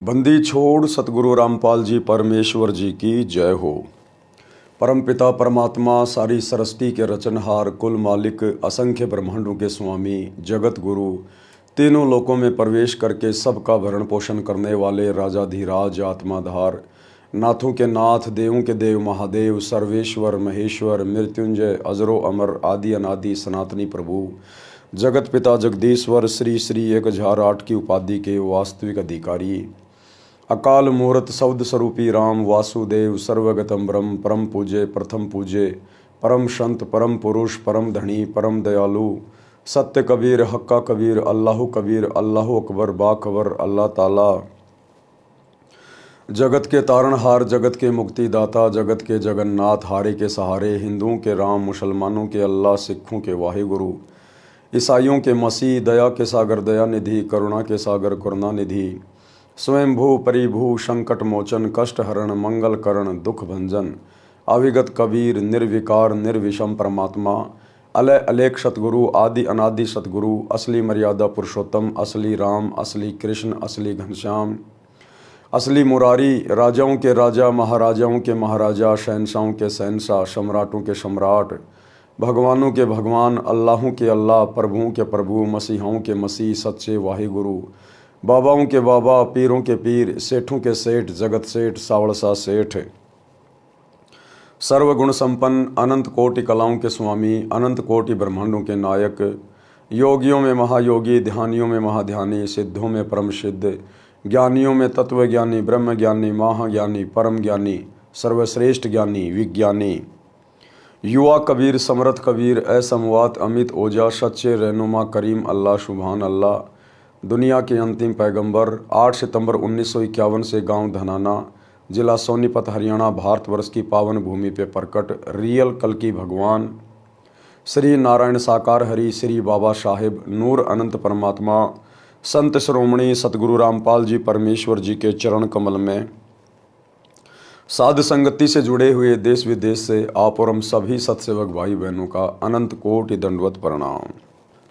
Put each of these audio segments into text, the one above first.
बंदी छोड़ सतगुरु रामपाल जी परमेश्वर जी की जय हो। परमपिता परमात्मा सारी सृष्टि के रचनहार, कुल मालिक, असंख्य ब्रह्मांडों के स्वामी, जगत गुरु, तीनों लोकों में प्रवेश करके सबका भरण पोषण करने वाले राजाधिराज, आत्माधार, नाथों के नाथ, देवों के देव, महादेव, सर्वेश्वर, महेश्वर, मृत्युंजय, अजरो अमर, आदि अनादि सनातनी प्रभु, जगत पिता जगदीश्वर, श्री श्री 1008 की उपाधि के वास्तविक अधिकारी, अकाल मूर्त शब्द स्वरूपी राम वासुदेव, सर्वगतम ब्रह्म, परम पूज्य, प्रथम पूज्य, परम संत, परम पुरुष, परम धनी, परम दयालु, सत्य कबीर, हक्का कबीर, अल्लाह कबीर, अल्लाह अकबर, बाखबर, अल्लाह ताला, जगत के तारणहार, जगत के मुक्तिदाता, जगत के जगन्नाथ, हारे के सहारे, हिंदुओं के राम, मुसलमानों के अल्लाह, सिखों के वाहिगुरु, ईसाइयों के मसीह, दया के सागर दया निधि, करुणा के सागर करुणा निधि, स्वयंभू परिभू, संकट मोचन, कष्ट हरण, मंगल करण, दुख भंजन, अविगत कबीर, निर्विकार निर्विषम परमात्मा, अलय अलेख सतगुरु, आदि अनादि सतगुरु, असली मर्यादा पुरुषोत्तम, असली राम, असली कृष्ण, असली घनश्याम, असली मुरारी, राजाओं के राजा, महाराजाओं के महाराजा, शहनशाहों के शहनशाह, सम्राटों के सम्राट, भगवानों के भगवान, अल्लाहों के अल्लाह, प्रभुओं के प्रभु, मसीहों के मसीह, सच्चे वाहिगुरु, बाबाओं के बाबा, पीरों के पीर, सेठों के सेठ, जगत सेठ, सावड़सा सेठ, सर्वगुण संपन्न, अनंत कोटि कलाओं के स्वामी, अनंत कोटि ब्रह्मांडों के नायक, योगियों में महायोगी, ध्यानियों में महाध्यानी, सिद्धों में परम सिद्ध, ज्ञानियों में तत्वज्ञानी, ब्रह्म ज्ञानी, महाज्ञानी, परम ज्ञानी, सर्वश्रेष्ठ ज्ञानी, विज्ञानी, युवा कबीर, समर्थ कबीर, असमवात, अमित ओजा, सच्चे रहनुमा, करीम अल्लाह, सुभान अल्लाह, दुनिया के अंतिम पैगंबर, 8 सितंबर 1951 से गांव धनाना, जिला सोनीपत, हरियाणा, भारतवर्ष की पावन भूमि पे प्रकट रियल कल्कि भगवान श्री नारायण साकार हरि, श्री बाबा साहेब नूर अनंत परमात्मा, संत श्रोमणी सतगुरु रामपाल जी परमेश्वर जी के चरण कमल में साध संगति से जुड़े हुए देश विदेश से आप और हम सभी सत्सेवक भाई बहनों का अनंत कोटि दंडवत प्रणाम।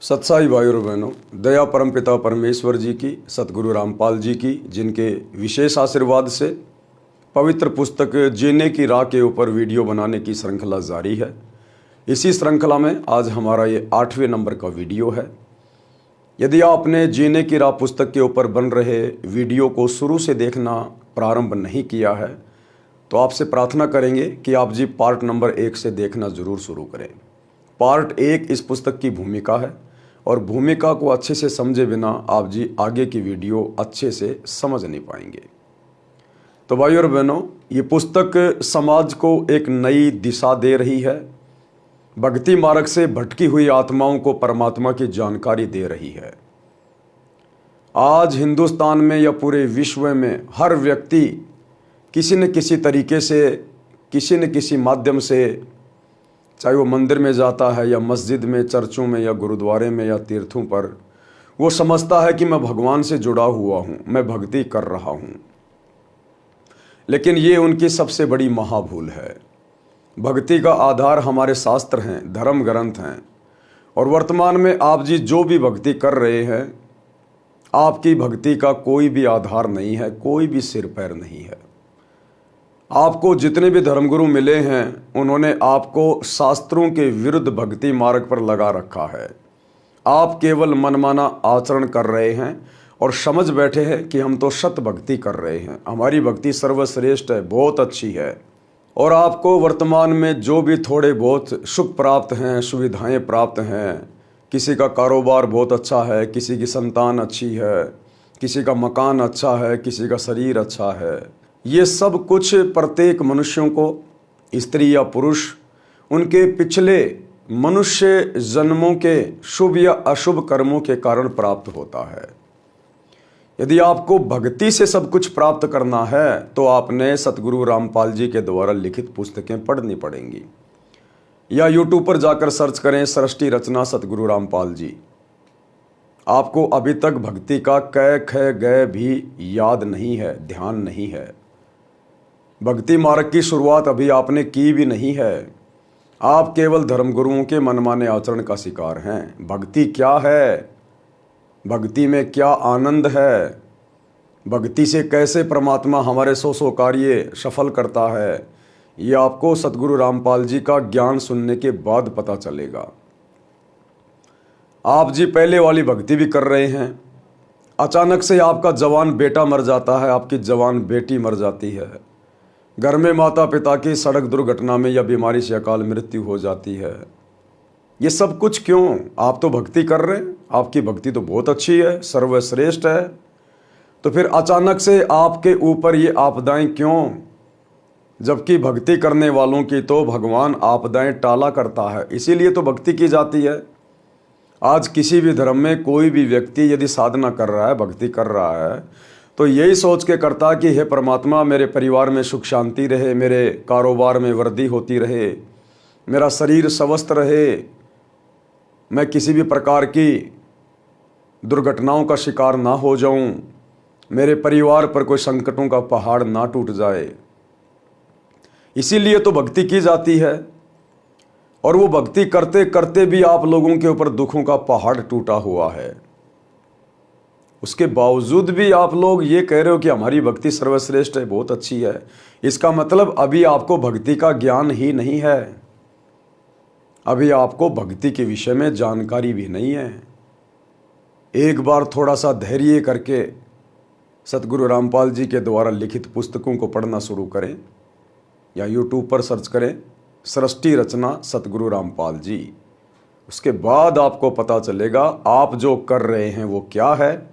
सत्साई भाई और बहनों, दया परमपिता परमेश्वर जी की, सतगुरु रामपाल जी की, जिनके विशेष आशीर्वाद से पवित्र पुस्तक जीने की राह के ऊपर वीडियो बनाने की श्रृंखला जारी है। इसी श्रृंखला में आज हमारा ये 8वें नंबर का वीडियो है। यदि आपने जीने की राह पुस्तक के ऊपर बन रहे वीडियो को शुरू से देखना प्रारंभ नहीं किया है तो आपसे प्रार्थना करेंगे कि आप जी पार्ट नंबर 1 से देखना जरूर शुरू करें। पार्ट 1 इस पुस्तक की भूमिका है और भूमिका को अच्छे से समझे बिना आप जी आगे की वीडियो अच्छे से समझ नहीं पाएंगे। तो भाई और बहनों, ये पुस्तक समाज को एक नई दिशा दे रही है, भक्ति मार्ग से भटकी हुई आत्माओं को परमात्मा की जानकारी दे रही है। आज हिंदुस्तान में या पूरे विश्व में हर व्यक्ति किसी न किसी तरीके से, किसी न किसी माध्यम से, चाहे वो मंदिर में जाता है या मस्जिद में, चर्चों में या गुरुद्वारे में या तीर्थों पर, वो समझता है कि मैं भगवान से जुड़ा हुआ हूँ, मैं भक्ति कर रहा हूँ। लेकिन ये उनकी सबसे बड़ी महाभूल है। भक्ति का आधार हमारे शास्त्र हैं, धर्म ग्रंथ हैं, और वर्तमान में आप जी जो भी भक्ति कर रहे हैं, आपकी भक्ति का कोई भी आधार नहीं है, कोई भी सिर पैर नहीं है। आपको जितने भी धर्मगुरु मिले हैं, उन्होंने आपको शास्त्रों के विरुद्ध भक्ति मार्ग पर लगा रखा है। आप केवल मनमाना आचरण कर रहे हैं और समझ बैठे हैं कि हम तो सत भक्ति कर रहे हैं, हमारी भक्ति सर्वश्रेष्ठ है, बहुत अच्छी है। और आपको वर्तमान में जो भी थोड़े बहुत सुख प्राप्त हैं, सुविधाएं प्राप्त हैं, किसी का कारोबार बहुत अच्छा है, किसी की संतान अच्छी है, किसी का मकान अच्छा है, किसी का शरीर अच्छा है, ये सब कुछ प्रत्येक मनुष्यों को, स्त्री या पुरुष, उनके पिछले मनुष्य जन्मों के शुभ या अशुभ कर्मों के कारण प्राप्त होता है। यदि आपको भक्ति से सब कुछ प्राप्त करना है तो आपने सतगुरु रामपाल जी के द्वारा लिखित पुस्तकें पढ़नी पड़ेंगी, या यूट्यूब पर जाकर सर्च करें सृष्टि रचना सतगुरु रामपाल जी। आपको अभी तक भक्ति का क ख ग भी याद नहीं है, ध्यान नहीं है। भक्ति मार्ग की शुरुआत अभी आपने की भी नहीं है। आप केवल धर्मगुरुओं के मनमाने आचरण का शिकार हैं। भक्ति क्या है? भक्ति में क्या आनंद है? भक्ति से कैसे परमात्मा हमारे सौ कार्य सफल करता है, ये आपको सतगुरु रामपाल जी का ज्ञान सुनने के बाद पता चलेगा। आप जी पहले वाली भक्ति भी कर रहे हैं, अचानक से आपका जवान बेटा मर जाता है, आपकी जवान बेटी मर जाती है, घर में माता पिता की सड़क दुर्घटना में या बीमारी से अकाल मृत्यु हो जाती है। ये सब कुछ क्यों? आप तो भक्ति कर रहे हैं, आपकी भक्ति तो बहुत अच्छी है, सर्वश्रेष्ठ है, तो फिर अचानक से आपके ऊपर ये आपदाएं क्यों? जबकि भक्ति करने वालों की तो भगवान आपदाएं टाला करता है, इसीलिए तो भक्ति की जाती है। आज किसी भी धर्म में कोई भी व्यक्ति यदि साधना कर रहा है, भक्ति कर रहा है, तो यही सोच के करता कि हे परमात्मा मेरे परिवार में सुख शांति रहे, मेरे कारोबार में वृद्धि होती रहे, मेरा शरीर स्वस्थ रहे, मैं किसी भी प्रकार की दुर्घटनाओं का शिकार ना हो जाऊं, मेरे परिवार पर कोई संकटों का पहाड़ ना टूट जाए। इसीलिए तो भक्ति की जाती है। और वो भक्ति करते करते भी आप लोगों के ऊपर दुखों का पहाड़ टूटा हुआ है, उसके बावजूद भी आप लोग ये कह रहे हो कि हमारी भक्ति सर्वश्रेष्ठ है, बहुत अच्छी है। इसका मतलब अभी आपको भक्ति का ज्ञान ही नहीं है, अभी आपको भक्ति के विषय में जानकारी भी नहीं है। एक बार थोड़ा सा धैर्य करके सतगुरु रामपाल जी के द्वारा लिखित पुस्तकों को पढ़ना शुरू करें, या यूट्यूब पर सर्च करें सृष्टि रचना सतगुरु रामपाल जी। उसके बाद आपको पता चलेगा आप जो कर रहे हैं वो क्या है,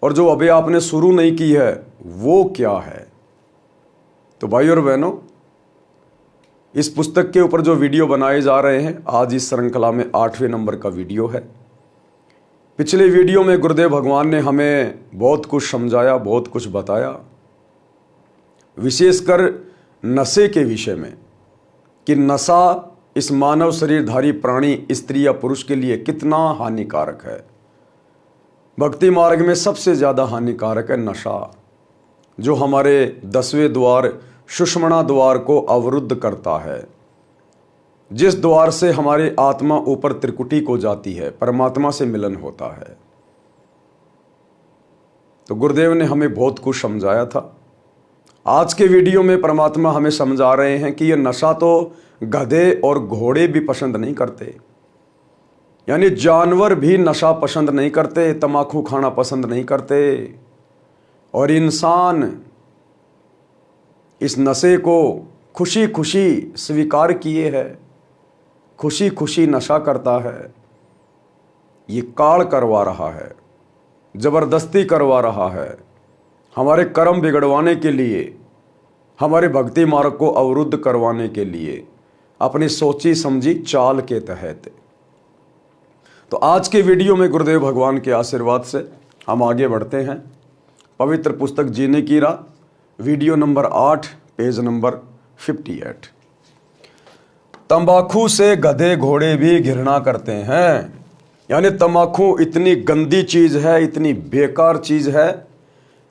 और जो अभी आपने शुरू नहीं की है वो क्या है। तो भाई और बहनों, इस पुस्तक के ऊपर जो वीडियो बनाए जा रहे हैं, आज इस श्रृंखला में 8वें नंबर का वीडियो है। पिछले वीडियो में गुरुदेव भगवान ने हमें बहुत कुछ समझाया, बहुत कुछ बताया, विशेषकर नशे के विषय में, कि नशा इस मानव शरीरधारी प्राणी स्त्री या पुरुष के लिए कितना हानिकारक है। भक्ति मार्ग में सबसे ज़्यादा हानिकारक है नशा, जो हमारे 10वें द्वार सुषुम्ना द्वार को अवरुद्ध करता है, जिस द्वार से हमारी आत्मा ऊपर त्रिकुटी को जाती है, परमात्मा से मिलन होता है। तो गुरुदेव ने हमें बहुत कुछ समझाया था। आज के वीडियो में परमात्मा हमें समझा रहे हैं कि यह नशा तो गधे और घोड़े भी पसंद नहीं करते, यानी जानवर भी नशा पसंद नहीं करते, तम्बाकू खाना पसंद नहीं करते, और इंसान इस नशे को खुशी खुशी स्वीकार किए है, खुशी खुशी नशा करता है। ये काल करवा रहा है, जबरदस्ती करवा रहा है, हमारे कर्म बिगड़वाने के लिए, हमारे भक्ति मार्ग को अवरुद्ध करवाने के लिए, अपनी सोची समझी चाल के तहत। तो आज के वीडियो में गुरुदेव भगवान के आशीर्वाद से हम आगे बढ़ते हैं। पवित्र पुस्तक जीने की राह, वीडियो नंबर 8, पेज नंबर 58। तंबाकू से गधे घोड़े भी घृणा करते हैं, यानी तंबाकू इतनी गंदी चीज है, इतनी बेकार चीज है,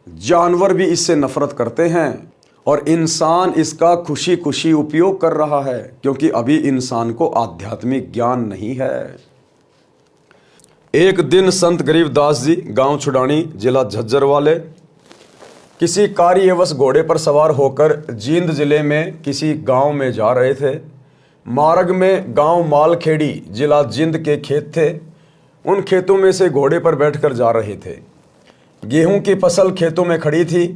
जानवर भी इससे नफरत करते हैं, और इंसान इसका खुशी खुशी उपयोग कर रहा है, क्योंकि अभी इंसान को आध्यात्मिक ज्ञान नहीं है। एक दिन संत गरीबदास जी गांव छुडानी, जिला झज्जर वाले, किसी कार्यवश घोड़े पर सवार होकर जींद जिले में किसी गांव में जा रहे थे। मार्ग में गांव मालखेड़ी, जिला जींद के खेत थे। उन खेतों में से घोड़े पर बैठकर जा रहे थे। गेहूं की फसल खेतों में खड़ी थी।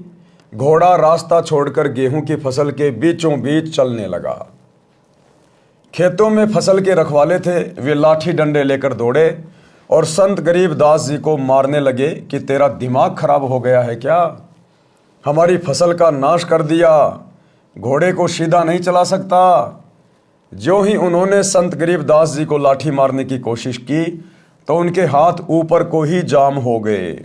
घोड़ा रास्ता छोड़कर गेहूं की फसल के बीचों बीच चलने लगा। खेतों में फसल के रखवाले थे, वे लाठी डंडे लेकर दौड़े और संत गरीबदास जी को मारने लगे कि तेरा दिमाग खराब हो गया है क्या, हमारी फसल का नाश कर दिया, घोड़े को सीधा नहीं चला सकता। जो ही उन्होंने संत गरीबदास जी को लाठी मारने की कोशिश की तो उनके हाथ ऊपर को ही जाम हो गए।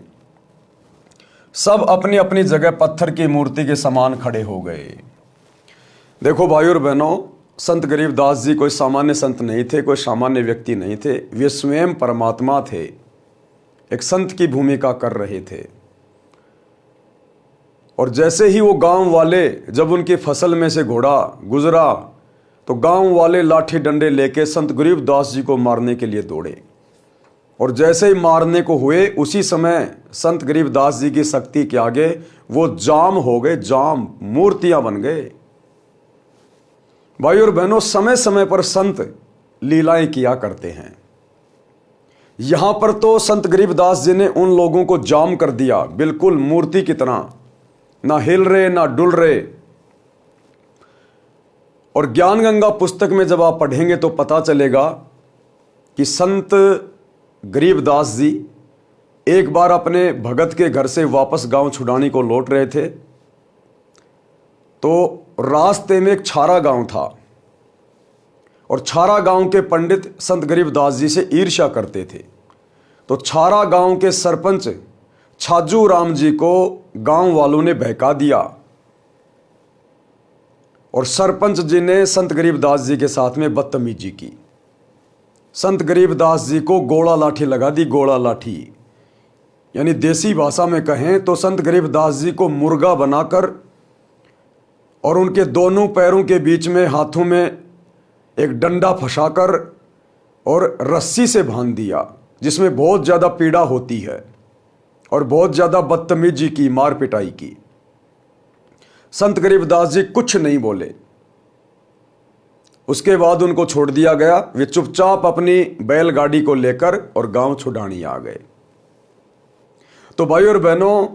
सब अपनी अपनी जगह पत्थर की मूर्ति के समान खड़े हो गए। देखो भाई और बहनों, संत गरीबदास जी कोई सामान्य संत नहीं थे, कोई सामान्य व्यक्ति नहीं थे, वे स्वयं परमात्मा थे, एक संत की भूमिका कर रहे थे। और जैसे ही वो गांव वाले, जब उनकी फसल में से घोड़ा गुजरा तो गांव वाले लाठी डंडे लेके संत गरीबदास जी को मारने के लिए दौड़े। और जैसे ही मारने को हुए उसी समय संत गरीबदास जी की शक्ति के आगे वो जाम हो गए, जाम, मूर्तियां बन गए। भाई और बहनों, समय समय पर संत लीलाएं किया करते हैं। यहां पर तो संत गरीबदास जी ने उन लोगों को जाम कर दिया, बिल्कुल मूर्ति की तरह, ना हिल रहे ना डुल रहे। और ज्ञान गंगा पुस्तक में जब आप पढ़ेंगे तो पता चलेगा कि संत गरीबदास जी एक बार अपने भगत के घर से वापस गांव छुड़ानी को लौट रहे थे, तो रास्ते में एक छारा गांव था और छारा गांव के पंडित संत गरीबदास जी से ईर्ष्या करते थे। तो छारा गांव के सरपंच छाजू राम जी को गांव वालों ने बहका दिया और सरपंच जी ने संत गरीबदास जी के साथ में बदतमीजी की। संत गरीबदास जी को गोला लाठी लगा दी, गोला लाठी, यानी देसी भाषा में कहें तो संत गरीबदास जी को मुर्गा बनाकर और उनके दोनों पैरों के बीच में हाथों में एक डंडा फंसाकर और रस्सी से बांध दिया, जिसमें बहुत ज़्यादा पीड़ा होती है, और बहुत ज़्यादा बदतमीजी की, मार पिटाई की। संत गरीबदास जी कुछ नहीं बोले। उसके बाद उनको छोड़ दिया गया। वे चुपचाप अपनी बैलगाड़ी को लेकर और गांव छुड़ानी आ गए। तो भाई और बहनों,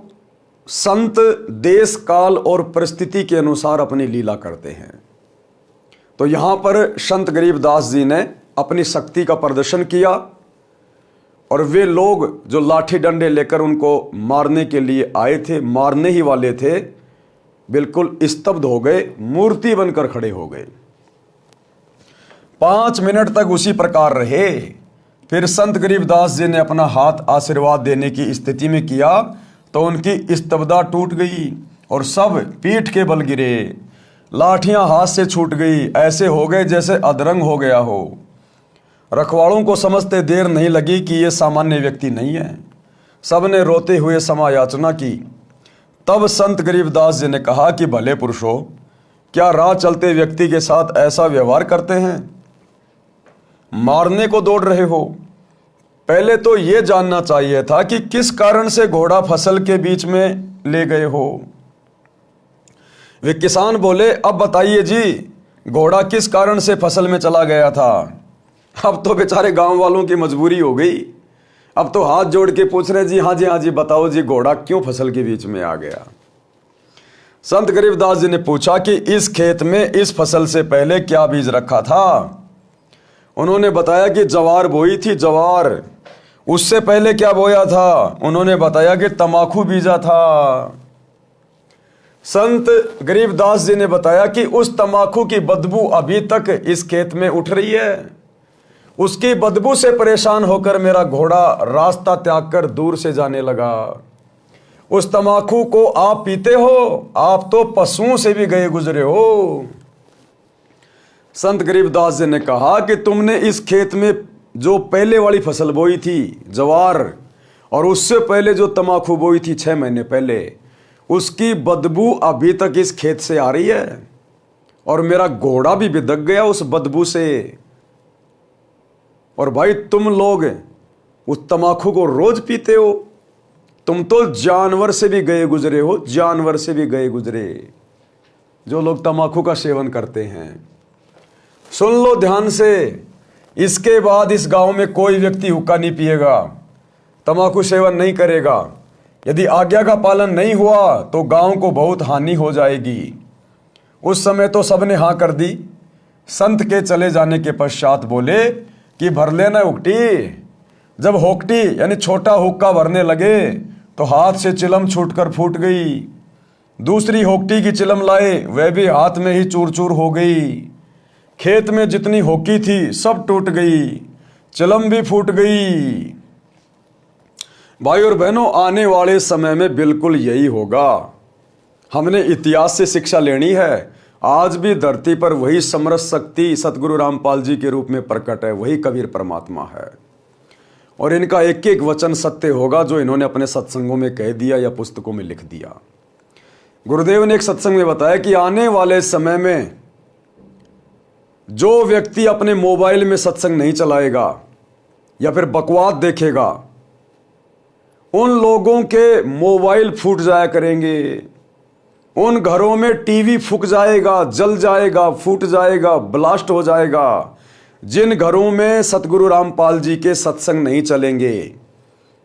संत देश काल और परिस्थिति के अनुसार अपनी लीला करते हैं। तो यहां पर संत गरीबदास जी ने अपनी शक्ति का प्रदर्शन किया और वे लोग जो लाठी डंडे लेकर उनको मारने के लिए आए थे, मारने ही वाले थे, बिल्कुल स्तब्ध हो गए, मूर्ति बनकर खड़े हो गए। 5 मिनट तक उसी प्रकार रहे। फिर संत गरीबदास जी ने अपना हाथ आशीर्वाद देने की स्थिति में किया तो उनकी स्तब्धता टूट गई और सब पीठ के बल गिरे, लाठियां हाथ से छूट गई, ऐसे हो गए जैसे अधरंग हो गया हो। रखवालों को समझते देर नहीं लगी कि ये सामान्य व्यक्ति नहीं है। सब ने रोते हुए क्षमा याचना की। तब संत गरीबदास जी ने कहा कि भले पुरुषों, क्या राह चलते व्यक्ति के साथ ऐसा व्यवहार करते हैं? मारने को दौड़ रहे हो। पहले तो यह जानना चाहिए था कि किस कारण से घोड़ा फसल के बीच में ले गए हो। वे किसान बोले, अब बताइए जी, घोड़ा किस कारण से फसल में चला गया था? अब तो बेचारे गांव वालों की मजबूरी हो गई। अब तो हाथ जोड़ के पूछ रहे, जी हाँ जी, हाँ जी, बताओ जी, घोड़ा क्यों फसल के बीच में आ गया? संत गरीबदास जी ने पूछा कि इस खेत में इस फसल से पहले क्या बीज रखा था? उन्होंने बताया कि जवार बोई थी, जवार। उससे पहले क्या बोया था? उन्होंने बताया कि तमाकू बीजा था। संत गरीबदास जी ने बताया कि उस तमाकू की बदबू अभी तक इस खेत में उठ रही है। उसकी बदबू से परेशान होकर मेरा घोड़ा रास्ता त्याग कर दूर से जाने लगा। उस तमाकू को आप पीते हो? आप तो पशुओं से भी गए गुजरे हो। संत गरीबदास जी ने कहा कि तुमने इस खेत में जो पहले वाली फसल बोई थी, जवार, और उससे पहले जो तमाकू बोई थी 6 महीने पहले, उसकी बदबू अभी तक इस खेत से आ रही है और मेरा घोड़ा भी बिदक गया उस बदबू से। और भाई, तुम लोग उस तमाकू को रोज पीते हो। तुम तो जानवर से भी गए गुजरे हो, जानवर से भी गए गुजरे, जो लोग तमाकू का सेवन करते हैं। सुन लो ध्यान से, इसके बाद इस गांव में कोई व्यक्ति हुक्का नहीं पिएगा, तमाकू सेवन नहीं करेगा। यदि आज्ञा का पालन नहीं हुआ तो गांव को बहुत हानि हो जाएगी। उस समय तो सबने हाँ कर दी। संत के चले जाने के पश्चात बोले कि भर लेना हुक्टी। जब हुक्टी यानी छोटा हुक्का भरने लगे तो हाथ से चिलम छूटकर फूट गई। दूसरी हुक्टी की चिलम लाए, वह भी हाथ में ही चूर चूर हो गई। खेत में जितनी होकी थी सब टूट गई, चिलम भी फूट गई। भाई और बहनों, आने वाले समय में बिल्कुल यही होगा। हमने इतिहास से शिक्षा लेनी है। आज भी धरती पर वही समरस शक्ति सतगुरु रामपाल जी के रूप में प्रकट है, वही कबीर परमात्मा है। और इनका एक एक वचन सत्य होगा जो इन्होंने अपने सत्संगों में कह दिया या पुस्तकों में लिख दिया। गुरुदेव ने एक सत्संग में बताया कि आने वाले समय में जो व्यक्ति अपने मोबाइल में सत्संग नहीं चलाएगा, या फिर बकवास देखेगा, उन लोगों के मोबाइल फूट जाया करेंगे, उन घरों में टीवी फूक जाएगा, जल जाएगा, फूट जाएगा, ब्लास्ट हो जाएगा। जिन घरों में सतगुरु रामपाल जी के सत्संग नहीं चलेंगे,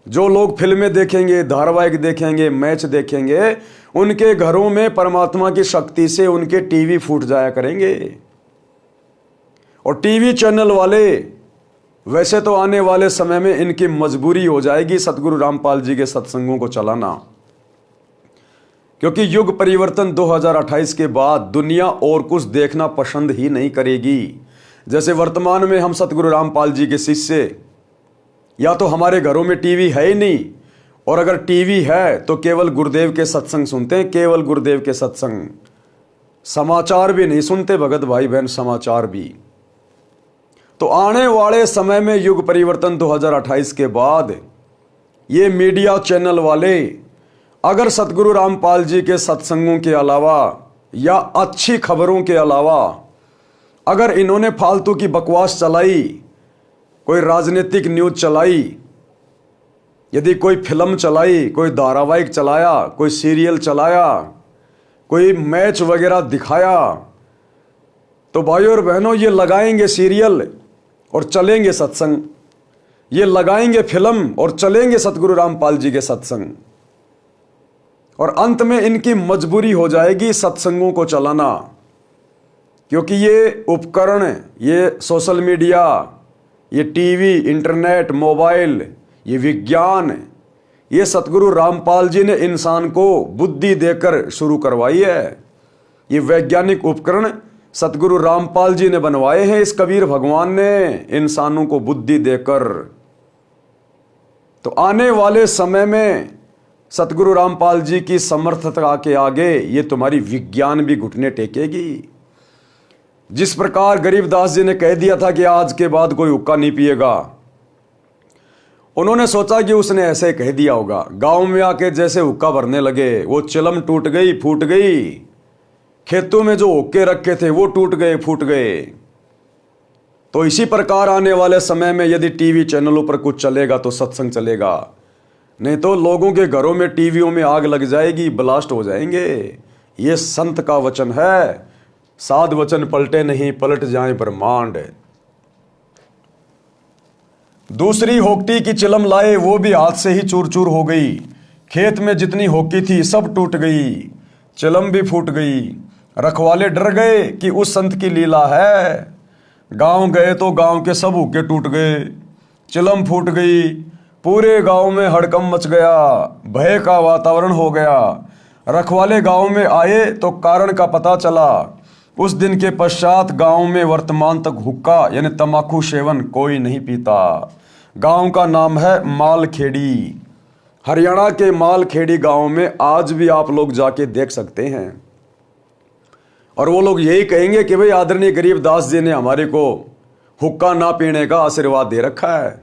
जो लोग फिल्में देखेंगे, धारावाहिक देखेंगे, मैच देखेंगे, उनके घरों में परमात्मा की शक्ति से उनके टीवी फूट जाया करेंगे। और टीवी चैनल वाले वैसे तो आने वाले समय में इनकी मजबूरी हो जाएगी सतगुरु रामपाल जी के सत्संगों को चलाना, क्योंकि युग परिवर्तन 2028 के बाद दुनिया और कुछ देखना पसंद ही नहीं करेगी। जैसे वर्तमान में हम सतगुरु रामपाल जी के शिष्य, या तो हमारे घरों में टीवी है ही नहीं, और अगर टीवी है तो केवल गुरुदेव के सत्संग सुनते हैं, केवल गुरुदेव के सत्संग, समाचार भी नहीं सुनते भगत भाई बहन, समाचार भी। तो आने वाले समय में युग परिवर्तन 2028 के बाद ये मीडिया चैनल वाले अगर सतगुरु रामपाल जी के सत्संगों के अलावा या अच्छी खबरों के अलावा अगर इन्होंने फालतू की बकवास चलाई, कोई राजनीतिक न्यूज़ चलाई, यदि कोई फिल्म चलाई, कोई धारावाहिक चलाया, कोई सीरियल चलाया, कोई मैच वगैरह दिखाया, तो भाइयों और बहनों ये लगाएंगे सीरियल और चलेंगे सत्संग, ये लगाएंगे फिल्म और चलेंगे सतगुरु रामपाल जी के सत्संग। और अंत में इनकी मजबूरी हो जाएगी सत्संगों को चलाना, क्योंकि ये उपकरण, ये सोशल मीडिया, ये टीवी, इंटरनेट, मोबाइल, ये विज्ञान, ये सतगुरु रामपाल जी ने इंसान को बुद्धि देकर शुरू करवाई है। ये वैज्ञानिक उपकरण सतगुरु रामपाल जी ने बनवाए हैं, इस कबीर भगवान ने इंसानों को बुद्धि देकर। तो आने वाले समय में सतगुरु रामपाल जी की समर्थता के आगे ये तुम्हारी विज्ञान भी घुटने टेकेगी। जिस प्रकार गरीबदास जी ने कह दिया था कि आज के बाद कोई हुक्का नहीं पिएगा, उन्होंने सोचा कि उसने ऐसे कह दिया होगा। गांव में आके जैसे हुक्का भरने लगे, वो चिलम टूट गई, फूट गई। खेतों में जो हुक्के रखे थे वो टूट गए, फूट गए। तो इसी प्रकार आने वाले समय में यदि टीवी चैनलों पर कुछ चलेगा तो सत्संग चलेगा, नहीं तो लोगों के घरों में टीवियों में आग लग जाएगी, ब्लास्ट हो जाएंगे। ये संत का वचन है, साध वचन पलटे नहीं, पलट जाए ब्रह्मांड। दूसरी होक्टी की चिलम लाए, वो भी हाथ से ही चूर चूर हो गई। खेत में जितनी होकी थी सब टूट गई, चिलम भी फूट गई। रखवाले डर गए कि उस संत की लीला है। गांव गए तो गांव के सब हुक्के टूट गए, चिलम फूट गई, पूरे गांव में हड़कंप मच गया, भय का वातावरण हो गया। रखवाले गांव में आए तो कारण का पता चला। उस दिन के पश्चात गांव में वर्तमान तक हुक्का यानी तंबाकू सेवन कोई नहीं पीता। गांव का नाम है मालखेड़ी। हरियाणा के मालखेड़ी गांव में आज भी आप लोग जाके देख सकते हैं। और वो लोग यही कहेंगे कि भाई आदरणीय गरीबदास जी ने हमारे को हुक्का ना पीने का आशीर्वाद दे रखा है।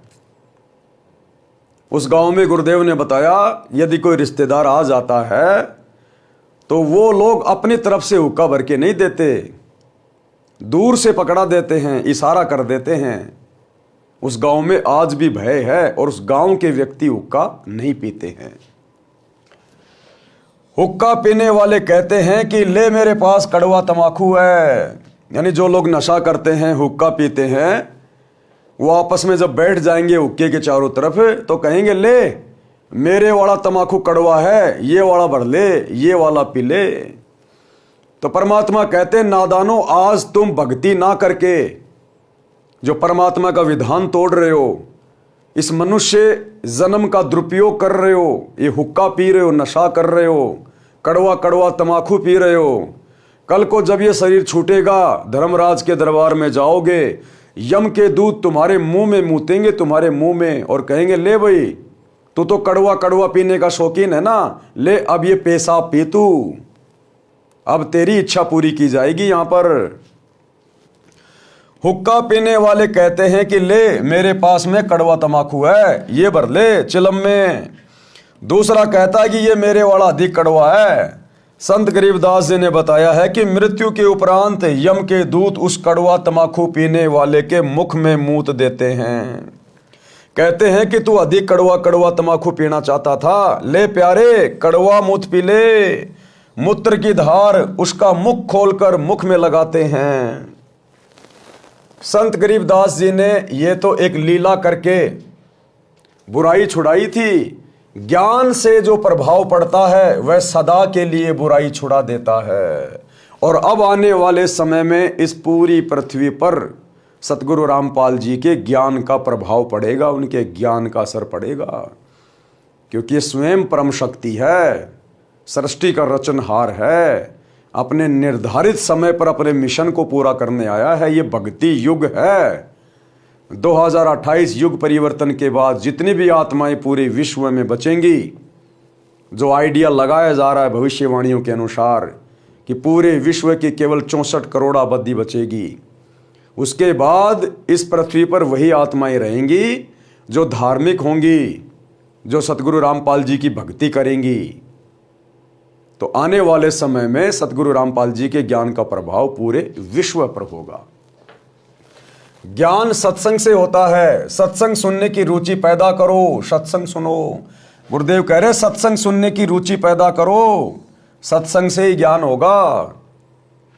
उस गांव में गुरुदेव ने बताया यदि कोई रिश्तेदार आ जाता है तो वो लोग अपनी तरफ से हुक्का भर के नहीं देते, दूर से पकड़ा देते हैं, इशारा कर देते हैं। उस गांव में आज भी भय है और उस गांव के व्यक्ति हुक्का नहीं पीते हैं। हुक्का पीने वाले कहते हैं कि ले मेरे पास कड़वा तंबाकू है। यानी जो लोग नशा करते हैं, हुक्का पीते हैं, वो आपस में जब बैठ जाएंगे हुक्के के चारों तरफ तो कहेंगे ले मेरे वाला तंबाकू कड़वा है, ये वाला भर ले, ये वाला पी ले। तो परमात्मा कहते हैं नादानो, आज तुम भक्ति ना करके जो परमात्मा का विधान तोड़ रहे हो, इस मनुष्य जन्म का दुरुपयोग कर रहे हो, ये हुक्का पी रहे हो, नशा कर रहे हो, कड़वा कड़वा तंबाकू पी रहे हो। कल को जब ये शरीर छूटेगा, धर्मराज के दरबार में जाओगे, यम के दूत तुम्हारे मुंह में मूतेंगे, तुम्हारे मुंह में, और कहेंगे ले भाई तू तो कड़वा कड़वा पीने का शौकीन है ना, ले अब ये पेशाब पी तू, अब तेरी इच्छा पूरी की जाएगी। यहां पर हुक्का पीने वाले कहते हैं कि ले मेरे पास में कड़वा तंबाकू है, ये भर ले चिलम में। दूसरा कहता है कि ये मेरे वाला अधिक कड़वा है। संत गरीबदास जी ने बताया है कि मृत्यु के उपरांत यम के दूत उस कड़वा तंबाकू पीने वाले के मुख में मूत देते हैं। कहते हैं कि तू अधिक कड़वा कड़वा तमाकू पीना चाहता था, ले प्यारे कड़वा मूत पी ले, मूत्र की धार उसका मुख खोलकर मुख में लगाते हैं। संत गरीबदास जी ने ये तो एक लीला करके बुराई छुड़ाई थी। ज्ञान से जो प्रभाव पड़ता है वह सदा के लिए बुराई छुड़ा देता है। और अब आने वाले समय में इस पूरी पृथ्वी पर सतगुरु रामपाल जी के ज्ञान का प्रभाव पड़ेगा, उनके ज्ञान का असर पड़ेगा, क्योंकि ये स्वयं परम शक्ति है, सृष्टि का रचनहार है, अपने निर्धारित समय पर अपने मिशन को पूरा करने आया है। ये भक्ति युग है। 2028 युग परिवर्तन के बाद जितनी भी आत्माएं पूरे विश्व में बचेंगी, जो आइडिया लगाया जा रहा है भविष्यवाणियों के अनुसार कि पूरे विश्व की केवल 64 करोड़ आबादी बचेगी, उसके बाद इस पृथ्वी पर वही आत्माएं रहेंगी जो धार्मिक होंगी, जो सतगुरु रामपाल जी की भक्ति करेंगी। तो आने वाले समय में सतगुरु रामपाल जी के ज्ञान का प्रभाव पूरे विश्व पर होगा। ज्ञान सत्संग से होता है। सत्संग सुनने की रुचि पैदा करो, सत्संग सुनो। गुरुदेव कह रहे सत्संग सुनने की रुचि पैदा करो, सत्संग से ही ज्ञान होगा।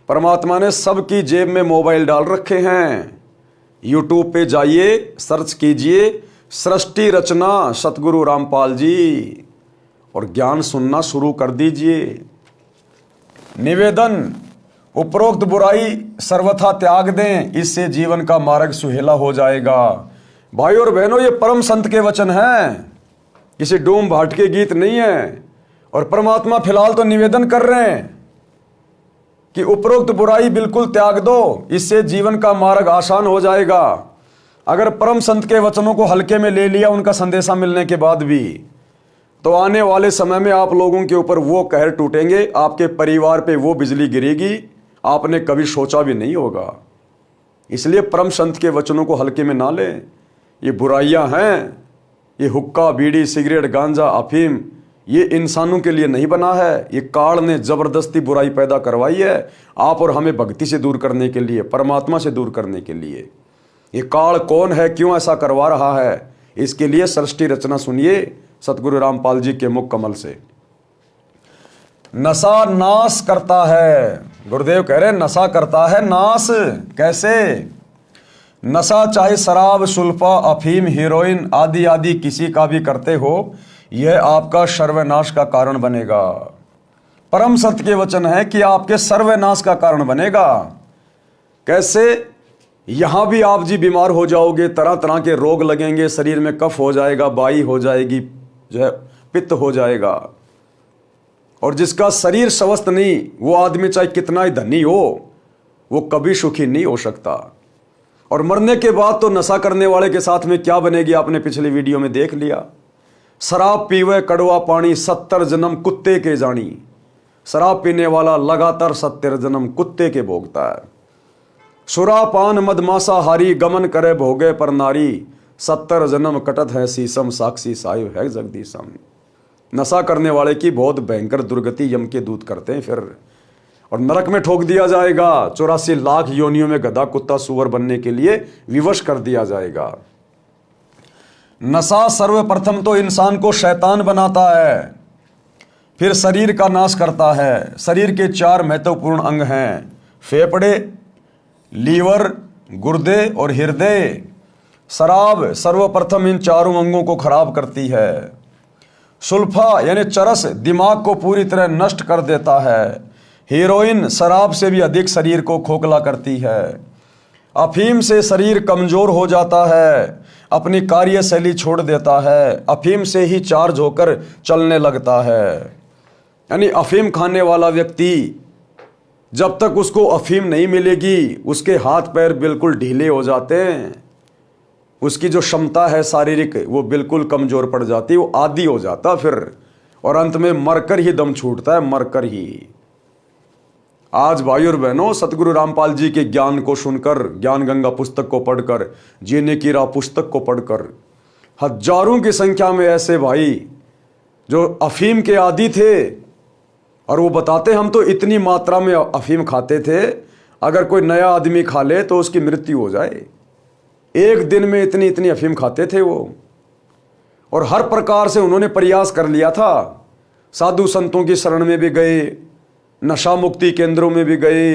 परमात्मा ने सबकी जेब में मोबाइल डाल रखे हैं। यूट्यूब पे जाइए, सर्च कीजिए सृष्टि रचना सतगुरु रामपाल जी, और ज्ञान सुनना शुरू कर दीजिए। निवेदन, उपरोक्त बुराई सर्वथा त्याग दें, इससे जीवन का मार्ग सुहेला हो जाएगा। भाई और बहनों, ये परम संत के वचन हैं, किसी डूम भाट के गीत नहीं है। और परमात्मा फिलहाल तो निवेदन कर रहे हैं कि उपरोक्त बुराई बिल्कुल त्याग दो, इससे जीवन का मार्ग आसान हो जाएगा। अगर परम संत के वचनों को हल्के में ले लिया उनका संदेशा मिलने के बाद भी, तो आने वाले समय में आप लोगों के ऊपर वो कहर टूटेंगे, आपके परिवार पे वो बिजली गिरेगी, आपने कभी सोचा भी नहीं होगा। इसलिए परम संत के वचनों को हल्के में ना लें। ये बुराइयां हैं, ये हुक्का, बीड़ी, सिगरेट, गांजा, अफीम, ये इंसानों के लिए नहीं बना है। ये काल ने जबरदस्ती बुराई पैदा करवाई है आप और हमें भक्ति से दूर करने के लिए, परमात्मा से दूर करने के लिए। ये काल कौन है, क्यों ऐसा करवा रहा है, इसके लिए सृष्टि रचना सुनिए सतगुरु रामपाल जी के मुख कमल से। नशा नाश करता है। गुरुदेव कह रहे नशा करता है नाश। कैसे? नशा चाहे शराब, सुल्फा, अफीम, हीरोइन आदि आदि किसी का भी करते हो, यह आपका सर्वनाश का कारण बनेगा। परम सत्य के वचन है कि आपके सर्वनाश का कारण बनेगा। कैसे? यहां भी आप जी बीमार हो जाओगे, तरह तरह के रोग लगेंगे, शरीर में कफ हो जाएगा, बाई हो जाएगी, जो है पित्त हो जाएगा। और जिसका शरीर स्वस्थ नहीं, वो आदमी चाहे कितना ही धनी हो, वो कभी सुखी नहीं हो सकता। और मरने के बाद तो नशा करने वाले के साथ में क्या बनेगी, आपने पिछली वीडियो में देख लिया। शराब पीवे कड़वा पानी, 70 जन्म कुत्ते के जानी। शराब पीने वाला लगातार 70 जन्म कुत्ते के भोगता है। सुरापान मदमासाहारी, गमन करे भोगे पर नारी, 70 जन्म कटत है शीशम, साक्षी साहिब है जगदीशम। नशा करने वाले की बहुत भयंकर दुर्गति यम के दूत करते हैं फिर, और नरक में ठोक दिया जाएगा। 84 लाख योनियों में गधा, कुत्ता, सुअर बनने के लिए विवश कर दिया जाएगा। नशा सर्वप्रथम तो इंसान को शैतान बनाता है, फिर शरीर का नाश करता है। शरीर के 4 महत्वपूर्ण अंग हैं, फेफड़े, लीवर, गुर्दे और हृदय। शराब सर्वप्रथम इन चारों अंगों को खराब करती है। सुल्फा यानी चरस दिमाग को पूरी तरह नष्ट कर देता है। हीरोइन शराब से भी अधिक शरीर को खोखला करती है। अफीम से शरीर कमजोर हो जाता है, अपनी कार्यशैली छोड़ देता है। अफीम से ही चार्ज होकर चलने लगता है। यानी अफीम खाने वाला व्यक्ति जब तक उसको अफीम नहीं मिलेगी, उसके हाथ पैर बिल्कुल ढीले हो जाते हैं, उसकी जो क्षमता है शारीरिक वो बिल्कुल कमजोर पड़ जाती है, वो आदी हो जाता फिर, और अंत में मरकर ही दम छूटता है, मरकर ही। आज भाई और बहनों, सतगुरु रामपाल जी के ज्ञान को सुनकर, ज्ञान गंगा पुस्तक को पढ़कर, जीने की राह पुस्तक को पढ़कर, हजारों की संख्या में ऐसे भाई जो अफीम के आदी थे, और वो बताते हम तो इतनी मात्रा में अफीम खाते थे, अगर कोई नया आदमी खा ले तो उसकी मृत्यु हो जाए। एक दिन में इतनी इतनी अफीम खाते थे वो, और हर प्रकार से उन्होंने प्रयास कर लिया था। साधु संतों की शरण में भी गए, नशा मुक्ति केंद्रों में भी गए,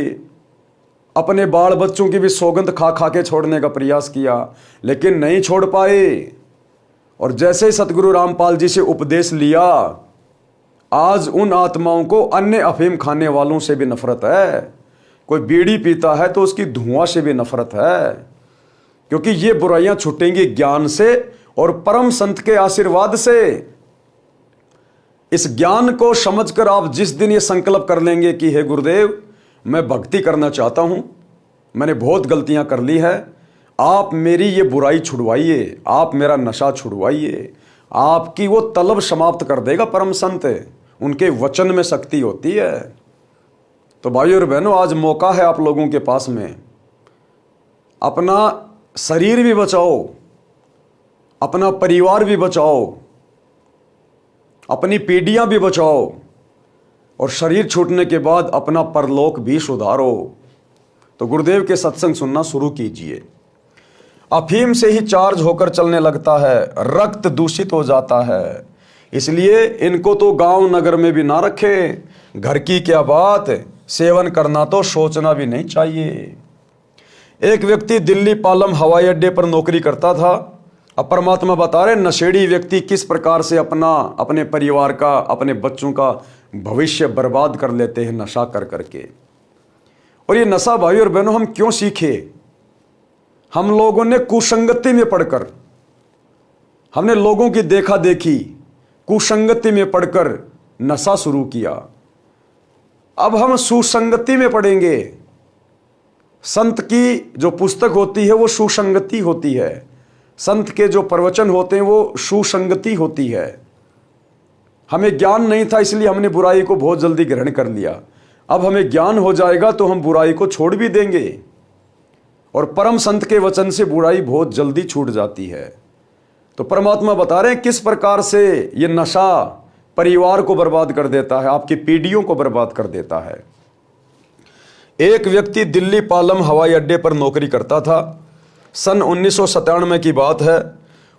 अपने बाल बच्चों की भी सौगंध खा खा के छोड़ने का प्रयास किया, लेकिन नहीं छोड़ पाए। और जैसे ही सतगुरु रामपाल जी से उपदेश लिया, आज उन आत्माओं को अन्य अफीम खाने वालों से भी नफरत है। कोई बीड़ी पीता है तो उसकी धुआं से भी नफरत है, क्योंकि ये बुराइयां छूटेंगी ज्ञान से और परम संत के आशीर्वाद से। इस ज्ञान को समझकर आप जिस दिन ये संकल्प कर लेंगे कि हे गुरुदेव, मैं भक्ति करना चाहता हूं, मैंने बहुत गलतियां कर ली है, आप मेरी ये बुराई छुड़वाइए, आप मेरा नशा छुड़वाइए, आपकी वो तलब समाप्त कर देगा परम संत। उनके वचन में शक्ति होती है। तो भाइयों और बहनों, आज मौका है आप लोगों के पास में, अपना शरीर भी बचाओ, अपना परिवार भी बचाओ, अपनी पीढ़ियां भी बचाओ, और शरीर छूटने के बाद अपना परलोक भी सुधारो। तो गुरुदेव के सत्संग सुनना शुरू कीजिए। अफीम से ही चार्ज होकर चलने लगता है, रक्त दूषित हो जाता है, इसलिए इनको तो गांव नगर में भी ना रखें। घर की क्या बात, सेवन करना तो सोचना भी नहीं चाहिए। एक व्यक्ति दिल्ली पालम हवाई अड्डे पर नौकरी करता था। अब परमात्मा बता रहे नशेड़ी व्यक्ति किस प्रकार से अपने परिवार का, अपने बच्चों का भविष्य बर्बाद कर लेते हैं नशा कर करके। और ये नशा भाई और बहनों हम क्यों सीखे? हम लोगों ने कुसंगति में पढ़कर, हमने लोगों की देखा देखी कुसंगति में पढ़कर नशा शुरू किया। अब हम सुसंगति में पढ़ेंगे। संत की जो पुस्तक होती है वो सुसंगति होती है, संत के जो प्रवचन होते हैं वो सुसंगति होती है। हमें ज्ञान नहीं था, इसलिए हमने बुराई को बहुत जल्दी ग्रहण कर लिया। अब हमें ज्ञान हो जाएगा तो हम बुराई को छोड़ भी देंगे, और परम संत के वचन से बुराई बहुत जल्दी छूट जाती है। तो परमात्मा बता रहे हैं किस प्रकार से ये नशा परिवार को बर्बाद कर देता है, आपकी पीढ़ियों को बर्बाद कर देता है। एक व्यक्ति दिल्ली पालम हवाई अड्डे पर नौकरी करता था। सन 1997 की बात है।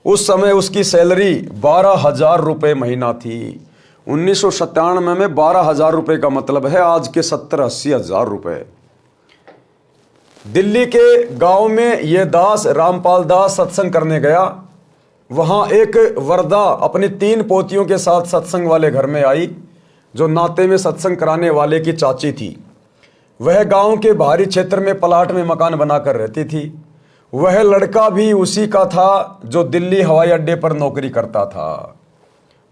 उस समय उसकी सैलरी 12,000 रुपये महीना थी। 1997 में 12,000 रुपये का मतलब है आज के 70-80 हज़ार रुपये। दिल्ली के गांव में यह दास रामपाल दास सत्संग करने गया। वहां एक वरदा अपनी 3 पोतियों के साथ सत्संग वाले घर में आई, जो नाते में सत्संग कराने वाले की चाची थी। वह गांव के बाहरी क्षेत्र में प्लाट में मकान बनाकर रहती थी। वह लड़का भी उसी का था जो दिल्ली हवाई अड्डे पर नौकरी करता था।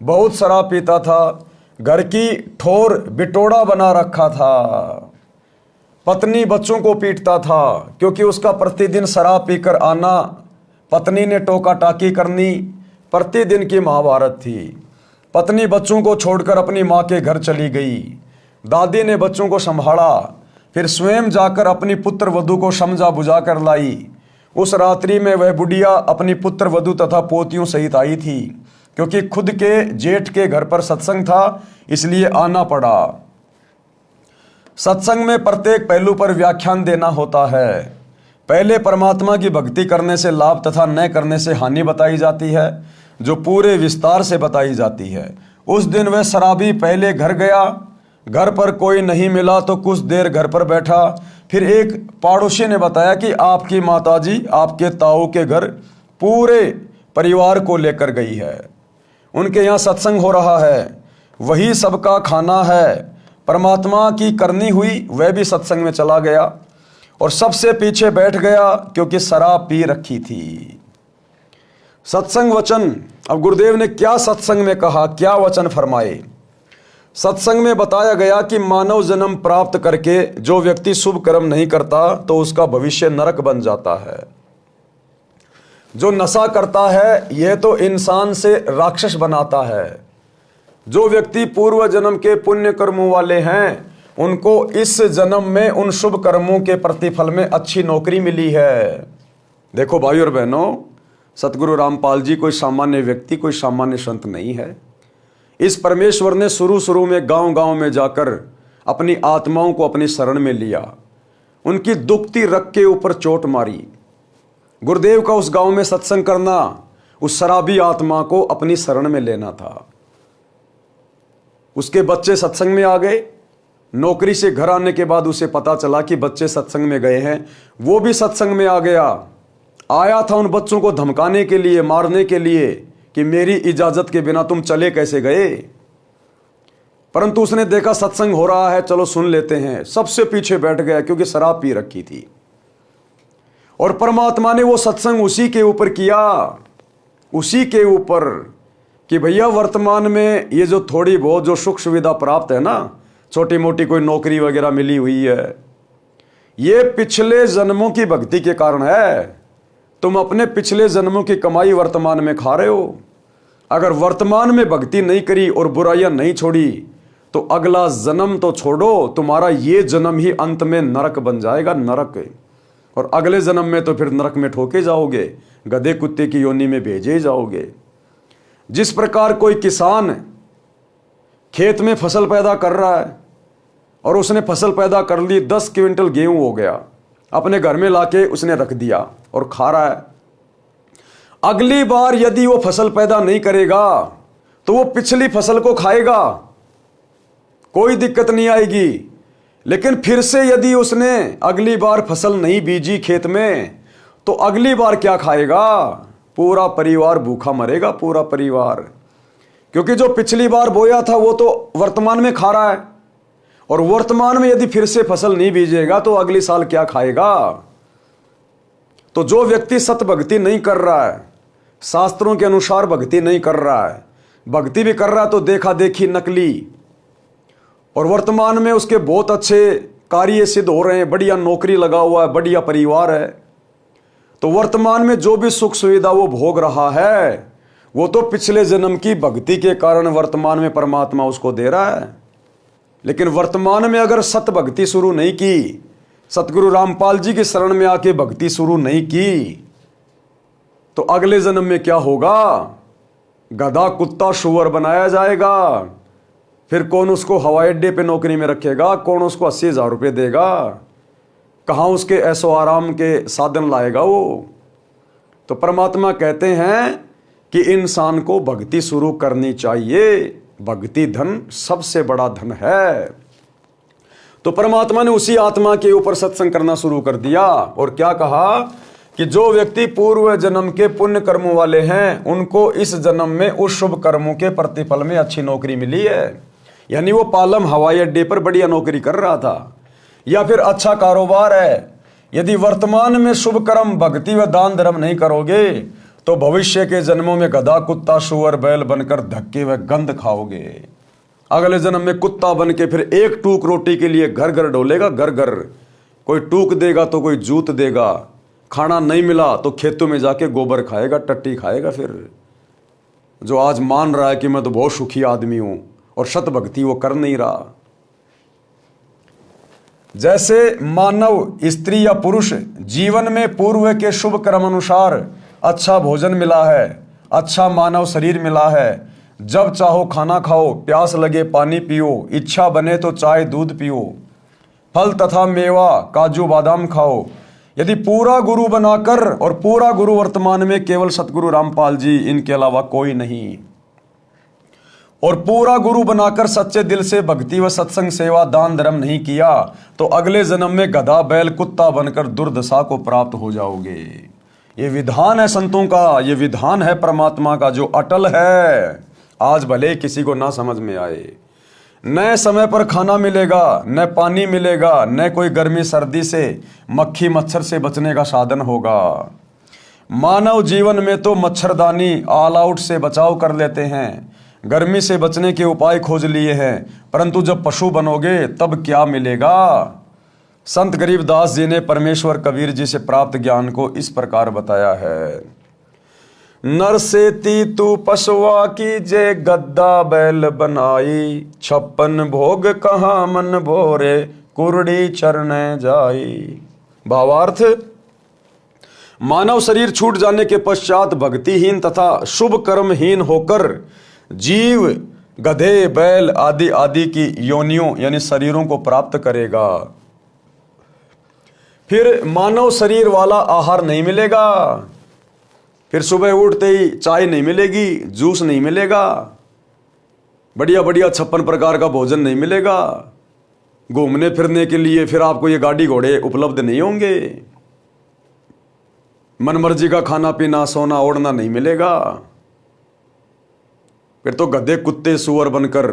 बहुत शराब पीता था, घर की ठोर बिटोड़ा बना रखा था। पत्नी बच्चों को पीटता था क्योंकि उसका प्रतिदिन शराब पीकर आना, पत्नी ने टोका टाकी करनी, प्रतिदिन की महाभारत थी। पत्नी बच्चों को छोड़कर अपनी माँ के घर चली गई। दादी ने बच्चों को संभाला, फिर स्वयं जाकर अपनी पुत्र वधू को समझा बुझा कर लाई। उस रात्रि में वह बुढ़िया अपनी पुत्र वधू तथा पोतियों सहित आई थी। क्योंकि खुद के जेठ के घर पर सत्संग था, इसलिए आना पड़ा। सत्संग में प्रत्येक पहलू पर व्याख्यान देना होता है। पहले परमात्मा की भक्ति करने से लाभ तथा न करने से हानि बताई जाती है, जो पूरे विस्तार से बताई जाती है। उस दिन वह शराबी पहले घर गया। घर पर कोई नहीं मिला तो कुछ देर घर पर बैठा। फिर एक पड़ोसी ने बताया कि आपकी माताजी आपके ताऊ के घर पूरे परिवार को लेकर गई है, उनके यहाँ सत्संग हो रहा है, वही सबका खाना है। परमात्मा की करनी हुई, वह भी सत्संग में चला गया और सबसे पीछे बैठ गया क्योंकि शराब पी रखी थी। सत्संग वचन, अब गुरुदेव ने क्या सत्संग में कहा, क्या वचन फरमाए? सत्संग में बताया गया कि मानव जन्म प्राप्त करके जो व्यक्ति शुभ कर्म नहीं करता तो उसका भविष्य नरक बन जाता है। जो नशा करता है यह तो इंसान से राक्षस बनाता है। जो व्यक्ति पूर्व जन्म के पुण्य कर्मों वाले हैं, उनको इस जन्म में उन शुभ कर्मों के प्रतिफल में अच्छी नौकरी मिली है। देखो भाई और बहनों, सतगुरु रामपाल जी कोई सामान्य व्यक्ति, कोई सामान्य संत नहीं है। इस परमेश्वर ने शुरू में गांव-गांव में जाकर अपनी आत्माओं को अपनी शरण में लिया, उनकी दुखती रग के ऊपर चोट मारी गुरुदेव का उस गांव में सत्संग करना उस शराबी आत्मा को अपनी शरण में लेना था। उसके बच्चे सत्संग में आ गए। नौकरी से घर आने के बाद उसे पता चला कि बच्चे सत्संग में गए हैं। वो भी सत्संग में आ गया। आया था उन बच्चों को धमकाने के लिए, मारने के लिए कि मेरी इजाजत के बिना तुम चले कैसे गए। परंतु उसने देखा सत्संग हो रहा है, चलो सुन लेते हैं, सबसे पीछे बैठ गया क्योंकि शराब पी रखी थी। और परमात्मा ने वो सत्संग उसी के ऊपर किया, उसी के ऊपर कि भैया वर्तमान में ये जो थोड़ी बहुत जो सुख सुविधा प्राप्त है ना, छोटी मोटी कोई नौकरी वगैरह मिली हुई है, ये पिछले जन्मों की भक्ति के कारण है। तुम अपने पिछले जन्मों की कमाई वर्तमान में खा रहे हो। अगर वर्तमान में भक्ति नहीं करी और बुराइयां नहीं छोड़ी तो अगला जन्म तो छोड़ो, तुम्हारा ये जन्म ही अंत में नरक बन जाएगा, नरक। और अगले जन्म में तो फिर नरक में ठोके जाओगे, गधे कुत्ते की योनि में भेजे जाओगे। जिस प्रकार कोई किसान खेत में फसल पैदा कर रहा है और उसने फसल पैदा कर ली, 10 क्विंटल गेहूं हो गया, अपने घर में लाके उसने रख दिया और खा रहा है। अगली बार यदि वो फसल पैदा नहीं करेगा तो वो पिछली फसल को खाएगा, कोई दिक्कत नहीं आएगी। लेकिन फिर से यदि उसने अगली बार फसल नहीं बीजी खेत में तो अगली बार क्या खाएगा? पूरा परिवार भूखा मरेगा, पूरा परिवार। क्योंकि जो पिछली बार बोया था वो तो वर्तमान में खा रहा है, और वर्तमान में यदि फिर से फसल नहीं बीजेगा तो अगले साल क्या खाएगा? तो जो व्यक्ति सत भक्ति नहीं कर रहा है, शास्त्रों के अनुसार भक्ति नहीं कर रहा है, भक्ति भी कर रहा है तो देखा देखी नकली, और वर्तमान में उसके बहुत अच्छे कार्य सिद्ध हो रहे हैं, बढ़िया नौकरी लगा हुआ है, बढ़िया परिवार है, तो वर्तमान में जो भी सुख सुविधा वो भोग रहा है वो तो पिछले जन्म की भक्ति के कारण वर्तमान में परमात्मा उसको दे रहा है। लेकिन वर्तमान में अगर सत भक्ति शुरू नहीं की, सतगुरु रामपाल जी की शरण में आके भक्ति शुरू नहीं की, तो अगले जन्म में क्या होगा? गधा कुत्ता सुअर बनाया जाएगा। फिर कौन उसको हवाई अड्डे पे नौकरी में रखेगा? कौन उसको 80,000 रुपये देगा? कहाँ उसके ऐसो आराम के साधन लाएगा वो? तो परमात्मा कहते हैं कि इंसान को भक्ति शुरू करनी चाहिए। भक्ति धन सबसे बड़ा धन है। तो परमात्मा ने उसी आत्मा के ऊपर सत्संग करना शुरू कर दिया और क्या कहा कि जो व्यक्ति पूर्व जन्म के पुण्य कर्मों वाले हैं उनको इस जन्म में उस शुभ कर्मों के प्रतिफल में अच्छी नौकरी मिली है। यानी वो पालम हवाई अड्डे पर बढ़िया नौकरी कर रहा था या फिर अच्छा कारोबार है। यदि वर्तमान में शुभ कर्म भक्ति व दान धर्म नहीं करोगे तो भविष्य के जन्मों में गधा कुत्ता सुअर बैल बनकर धक्के व गंध खाओगे। अगले जन्म में कुत्ता बन के फिर एक टूक रोटी के लिए घर घर डोलेगा, घर घर। कोई टूक देगा तो कोई जूत देगा, खाना नहीं मिला तो खेतों में जाके गोबर खाएगा, टट्टी खाएगा। फिर जो आज मान रहा है कि मैं तो बहुत सुखी आदमी हूं और सत भक्ति वो कर नहीं रहा। जैसे मानव स्त्री या पुरुष जीवन में पूर्व के शुभ कर्म अनुसार अच्छा भोजन मिला है, अच्छा मानव शरीर मिला है, जब चाहो खाना खाओ, प्यास लगे पानी पियो, इच्छा बने तो चाय दूध पियो, फल तथा मेवा काजू बादाम खाओ। यदि पूरा गुरु बनाकर, और पूरा गुरु वर्तमान में केवल सतगुरु रामपाल जी, इनके अलावा कोई नहीं, और पूरा गुरु बनाकर सच्चे दिल से भक्ति व सत्संग सेवा दान धर्म नहीं किया तो अगले जन्म में गधा बैल कुत्ता बनकर दुर्दशा को प्राप्त हो जाओगे। ये विधान है संतों का, ये विधान है परमात्मा का जो अटल है। आज भले किसी को ना समझ में आए, न समय पर खाना मिलेगा, न पानी मिलेगा, न कोई गर्मी सर्दी से मक्खी मच्छर से बचने का साधन होगा। मानव जीवन में तो मच्छरदानी ऑल आउट से बचाव कर लेते हैं, गर्मी से बचने के उपाय खोज लिए हैं, परंतु जब पशु बनोगे तब क्या मिलेगा? संत गरीबदास जी ने परमेश्वर कबीर जी से प्राप्त ज्ञान को इस प्रकार बताया है। नर से तू पशुआ की जे गद्दा बैल बनाई, 56 भोग कहाँ मन भोरे कुरड़ी चरने जाई। भावार्थ, मानव शरीर छूट जाने के पश्चात भक्तिहीन तथा शुभ कर्महीन होकर जीव गधे बैल आदि आदि की योनियों यानी शरीरों को प्राप्त करेगा। फिर मानव शरीर वाला आहार नहीं मिलेगा, फिर सुबह उठते ही चाय नहीं मिलेगी, जूस नहीं मिलेगा, बढ़िया बढ़िया 56 प्रकार का भोजन नहीं मिलेगा, घूमने फिरने के लिए फिर आपको ये गाड़ी घोड़े उपलब्ध नहीं होंगे, मनमर्जी का खाना पीना सोना ओढ़ना नहीं मिलेगा। फिर तो गधे कुत्ते सुअर बनकर,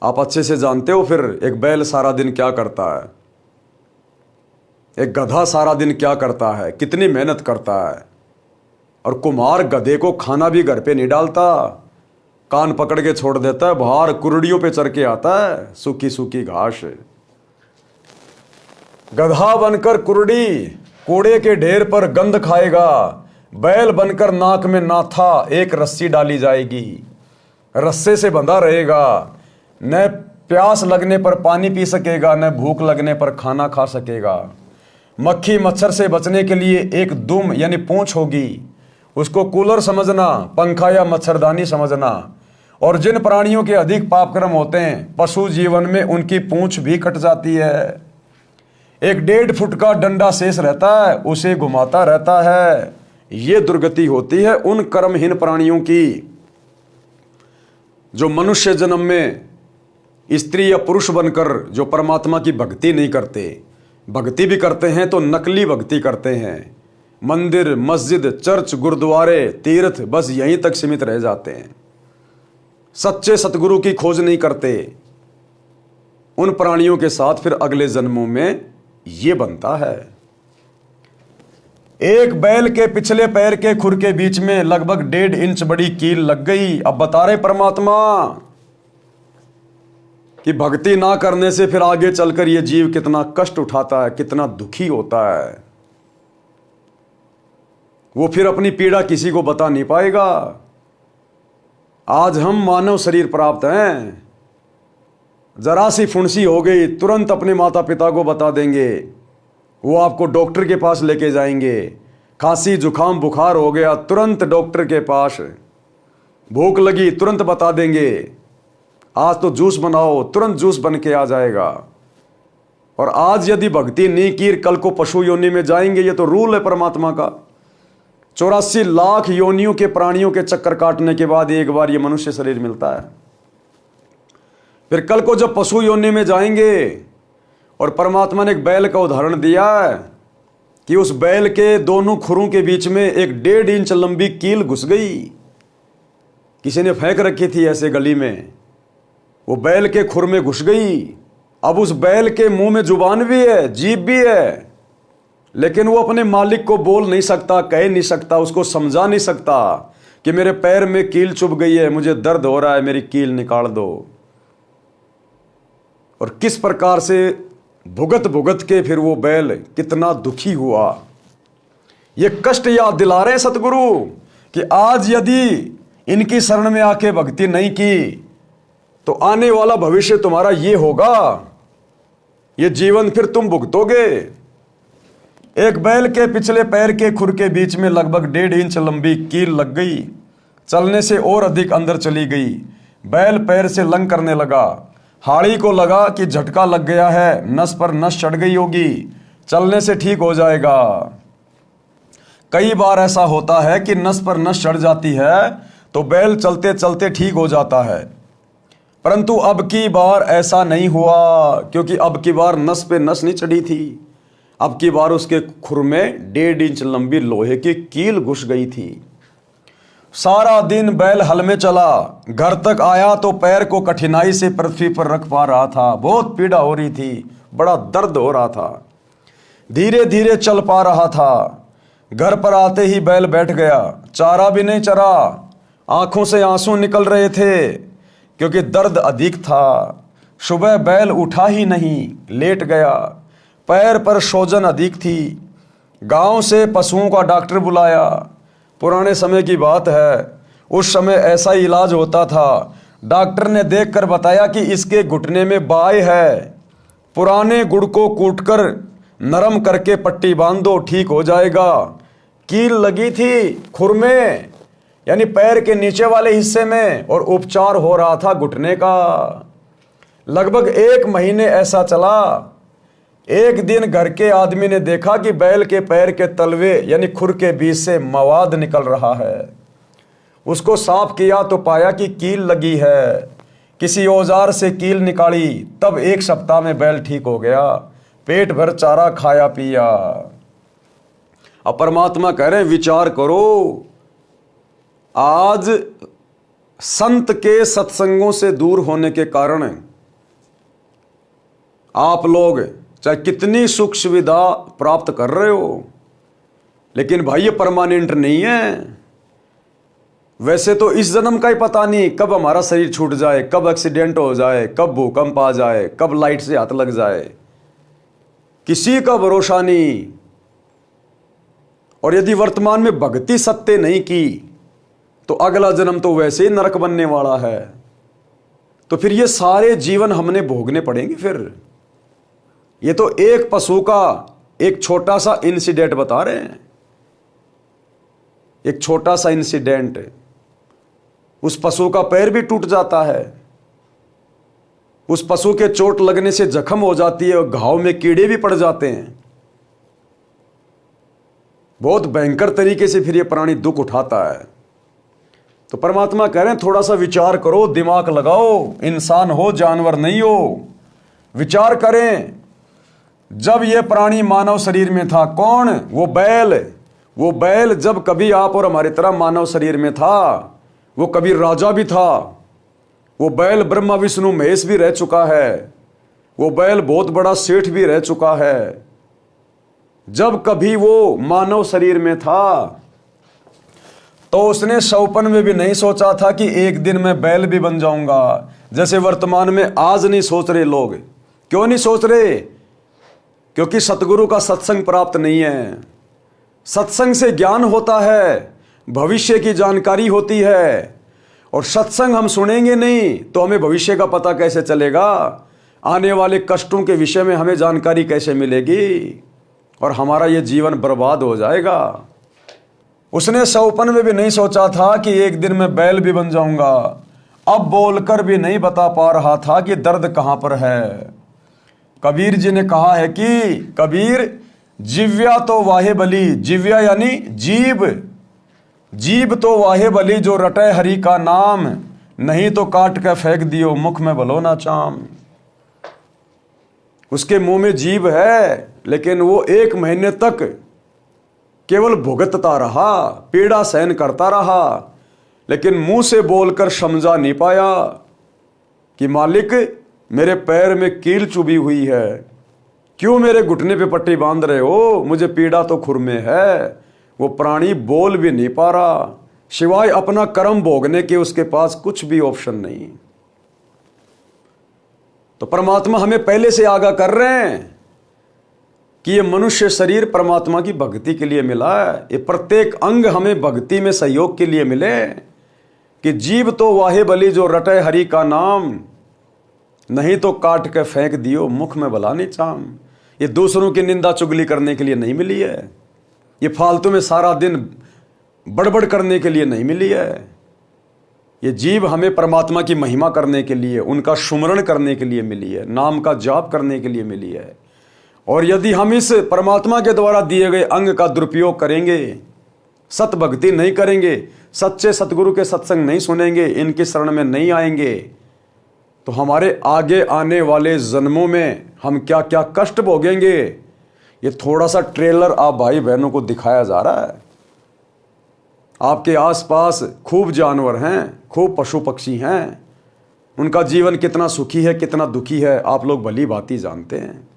आप अच्छे से जानते हो फिर एक बैल सारा दिन क्या करता है, एक गधा सारा दिन क्या करता है, कितनी मेहनत करता है। और कुम्हार गधे को खाना भी घर पे नहीं डालता, कान पकड़ के छोड़ देता है, बाहर कुरड़ियों पे चढ़ के आता है, सूखी सूखी घास। गधा बनकर कुरड़ी कूड़े के ढेर पर गंध खाएगा, बैल बनकर नाक में नाथा एक रस्सी डाली जाएगी, रस्से से बंधा रहेगा, न प्यास लगने पर पानी पी सकेगा, न भूख लगने पर खाना खा सकेगा। मक्खी मच्छर से बचने के लिए एक दुम यानी पूंछ होगी, उसको कूलर समझना, पंखा या मच्छरदानी समझना। और जिन प्राणियों के अधिक पापकर्म होते हैं, पशु जीवन में उनकी पूंछ भी कट जाती है। एक 1.5 फुट का डंडा शेष रहता है, उसे घुमाता रहता है। ये दुर्गति होती है उन कर्महीन प्राणियों की जो मनुष्य जन्म में स्त्री या पुरुष बनकर जो परमात्मा की भक्ति नहीं करते, भक्ति भी करते हैं तो नकली भक्ति करते हैं। मंदिर मस्जिद चर्च गुरुद्वारे तीर्थ बस यहीं तक सीमित रह जाते हैं, सच्चे सतगुरु की खोज नहीं करते। उन प्राणियों के साथ फिर अगले जन्मों में ये बनता है। एक बैल के पिछले पैर के खुर के बीच में लगभग 1.5 इंच बड़ी कील लग गई। अब बता रहे परमात्मा कि भक्ति ना करने से फिर आगे चलकर ये जीव कितना कष्ट उठाता है, कितना दुखी होता है। वो फिर अपनी पीड़ा किसी को बता नहीं पाएगा। आज हम मानव शरीर प्राप्त हैं, जरा सी फुंसी हो गई तुरंत अपने माता पिता को बता देंगे, वो आपको डॉक्टर के पास लेके जाएंगे। खांसी जुखाम बुखार हो गया तुरंत डॉक्टर के पास, भूख लगी तुरंत बता देंगे, आज तो जूस बनाओ तुरंत जूस बन के आ जाएगा। और आज यदि भक्ति नहीं की कल को पशु योनि में जाएंगे, ये तो रूल है परमात्मा का। 84 लाख योनियों के प्राणियों के चक्कर काटने के बाद एक बार ये मनुष्य शरीर मिलता है। फिर कल को जब पशु योनि में जाएंगे, और परमात्मा ने एक बैल का उदाहरण दिया है कि उस बैल के दोनों खुरों के बीच में एक 1.5 इंच लंबी कील घुस गई, किसी ने फेंक रखी थी ऐसे गली में, वो बैल के खुर में घुस गई। अब उस बैल के मुंह में जुबान भी है जीभ भी है, लेकिन वो अपने मालिक को बोल नहीं सकता, कह नहीं सकता, उसको समझा नहीं सकता कि मेरे पैर में कील चुभ गई है, मुझे दर्द हो रहा है, मेरी कील निकाल दो। और किस प्रकार से भुगत भुगत के फिर वो बैल कितना दुखी हुआ। ये कष्ट याद दिला रहे सतगुरु कि आज यदि इनकी शरण में आके भक्ति नहीं की तो आने वाला भविष्य तुम्हारा ये होगा, ये जीवन फिर तुम भुगतोगे। एक बैल के पिछले पैर के खुर के बीच में लगभग 1.5 इंच लंबी कील लग गई, चलने से और अधिक अंदर चली गई। बैल पैर से लंग करने लगा, हाड़ी को लगा कि झटका लग गया है, नस पर नस चढ़ गई होगी, चलने से ठीक हो जाएगा। कई बार ऐसा होता है कि नस पर नस चढ़ जाती है तो बैल चलते चलते ठीक हो जाता है, परंतु अब की बार ऐसा नहीं हुआ, क्योंकि अब की बार नस पे नस नहीं चढ़ी थी। अब की बार उसके खुर में 1.5 इंच लंबी लोहे की कील घुस गई थी। सारा दिन बैल हल में चला, घर तक आया तो पैर को कठिनाई से पृथ्वी पर रख पा रहा था, बहुत पीड़ा हो रही थी, बड़ा दर्द हो रहा था, धीरे धीरे चल पा रहा था। घर पर आते ही बैल बैठ गया, चारा भी नहीं चरा, आंखों से आंसू निकल रहे थे क्योंकि दर्द अधिक था। सुबह बैल उठा ही नहीं, लेट गया, पैर पर सूजन अधिक थी। गांव से पशुओं का डॉक्टर बुलाया, पुराने समय की बात है, उस समय ऐसा ही इलाज होता था। डॉक्टर ने देखकर बताया कि इसके घुटने में बाय है, पुराने गुड़ को कूटकर नरम करके पट्टी बांध दो, ठीक हो जाएगा। कील लगी थी खुर में, यानी पैर के नीचे वाले हिस्से में, और उपचार हो रहा था घुटने का। लगभग 1 महीने ऐसा चला। एक दिन घर के आदमी ने देखा कि बैल के पैर के तलवे यानी खुर के बीच से मवाद निकल रहा है। उसको साफ किया तो पाया कि कील लगी है। किसी औजार से कील निकाली, तब 1 सप्ताह में बैल ठीक हो गया, पेट भर चारा खाया पिया। अब परमात्मा कह रहे हैं विचार करो, आज संत के सत्संगों से दूर होने के कारण आप लोग चाहे कितनी सुख सुविधा प्राप्त कर रहे हो, लेकिन भाई ये परमानेंट नहीं है। वैसे तो इस जन्म का ही पता नहीं कब हमारा शरीर छूट जाए, कब एक्सीडेंट हो जाए, कब भूकंप आ जाए, कब लाइट से हाथ लग जाए, किसी का भरोसा नहीं। और यदि वर्तमान में भक्ति सत्य नहीं की तो अगला जन्म तो वैसे ही नरक बनने वाला है। तो फिर ये सारे जीवन हमने भोगने पड़ेंगे। फिर ये तो एक पशु का एक छोटा सा इंसिडेंट बता रहे हैं, एक छोटा सा इंसिडेंट। उस पशु का पैर भी टूट जाता है, उस पशु के चोट लगने से जख्म हो जाती है और घाव में कीड़े भी पड़ जाते हैं। बहुत भयंकर तरीके से फिर ये प्राणी दुख उठाता है। तो परमात्मा कह रहे हैं थोड़ा सा विचार करो, दिमाग लगाओ, इंसान हो जानवर नहीं हो। विचार करें, जब ये प्राणी मानव शरीर में था, कौन? वो बैल जब कभी आप और हमारी तरह मानव शरीर में था, वो कभी राजा भी था। वो बैल ब्रह्मा विष्णु महेश भी रह चुका है। वो बैल बहुत बड़ा सेठ भी रह चुका है। जब कभी वो मानव शरीर में था तो उसने सौपन में भी नहीं सोचा था कि एक दिन मैं बैल भी बन जाऊंगा, जैसे वर्तमान में आज नहीं सोच रहे लोग। क्यों नहीं सोच रहे? क्योंकि सतगुरु का सत्संग प्राप्त नहीं है। सत्संग से ज्ञान होता है, भविष्य की जानकारी होती है, और सत्संग हम सुनेंगे नहीं तो हमें भविष्य का पता कैसे चलेगा? आने वाले कष्टों के विषय में हमें जानकारी कैसे मिलेगी? और हमारा ये जीवन बर्बाद हो जाएगा। उसने सौपन में भी नहीं सोचा था कि एक दिन मैं बैल भी बन जाऊंगा। अब बोलकर भी नहीं बता पा रहा था कि दर्द कहां पर है। कबीर जी ने कहा है कि कबीर, जिव्या तो वाहे बली, जिव्या यानी जीभ, जीभ तो वाहे बली जो रटे हरि का नाम, नहीं तो काट के फेंक दियो मुख में भलो ना चाम। उसके मुंह में जीभ है, लेकिन वो 1 महीने तक केवल भुगतता रहा, पीड़ा सहन करता रहा, लेकिन मुंह से बोलकर समझा नहीं पाया कि मालिक मेरे पैर में कील चुभी हुई है, क्यों मेरे घुटने पे पट्टी बांध रहे हो, मुझे पीड़ा तो खुर में है। वो प्राणी बोल भी नहीं पा रहा, सिवाय अपना कर्म भोगने के उसके पास कुछ भी ऑप्शन नहीं। तो परमात्मा हमें पहले से आगाह कर रहे हैं कि ये मनुष्य शरीर परमात्मा की भक्ति के लिए मिला है। ये प्रत्येक अंग हमें भक्ति में सहयोग के लिए मिले कि जीव तो वाहे बली जो रटे हरि का नाम, नहीं तो काट के फेंक दियो मुख में भला नहीं चाम। ये दूसरों की निंदा चुगली करने के लिए नहीं मिली है, ये फालतू में सारा दिन बड़बड़ करने के लिए नहीं मिली है। ये जीव हमें परमात्मा की महिमा करने के लिए, उनका सुमरण करने के लिए मिली है, नाम का जाप करने के लिए मिली है। और यदि हम इस परमात्मा के द्वारा दिए गए अंग का दुरुपयोग करेंगे, सत भक्ति नहीं करेंगे, सच्चे सतगुरु के सत्संग नहीं सुनेंगे, इनके शरण में नहीं आएंगे, तो हमारे आगे आने वाले जन्मों में हम क्या क्या कष्ट भोगेंगे। ये थोड़ा सा ट्रेलर आप भाई बहनों को दिखाया जा रहा है। आपके आसपास खूब जानवर हैं, खूब पशु पक्षी हैं, उनका जीवन कितना सुखी है कितना दुखी है आप लोग भली भांति जानते हैं।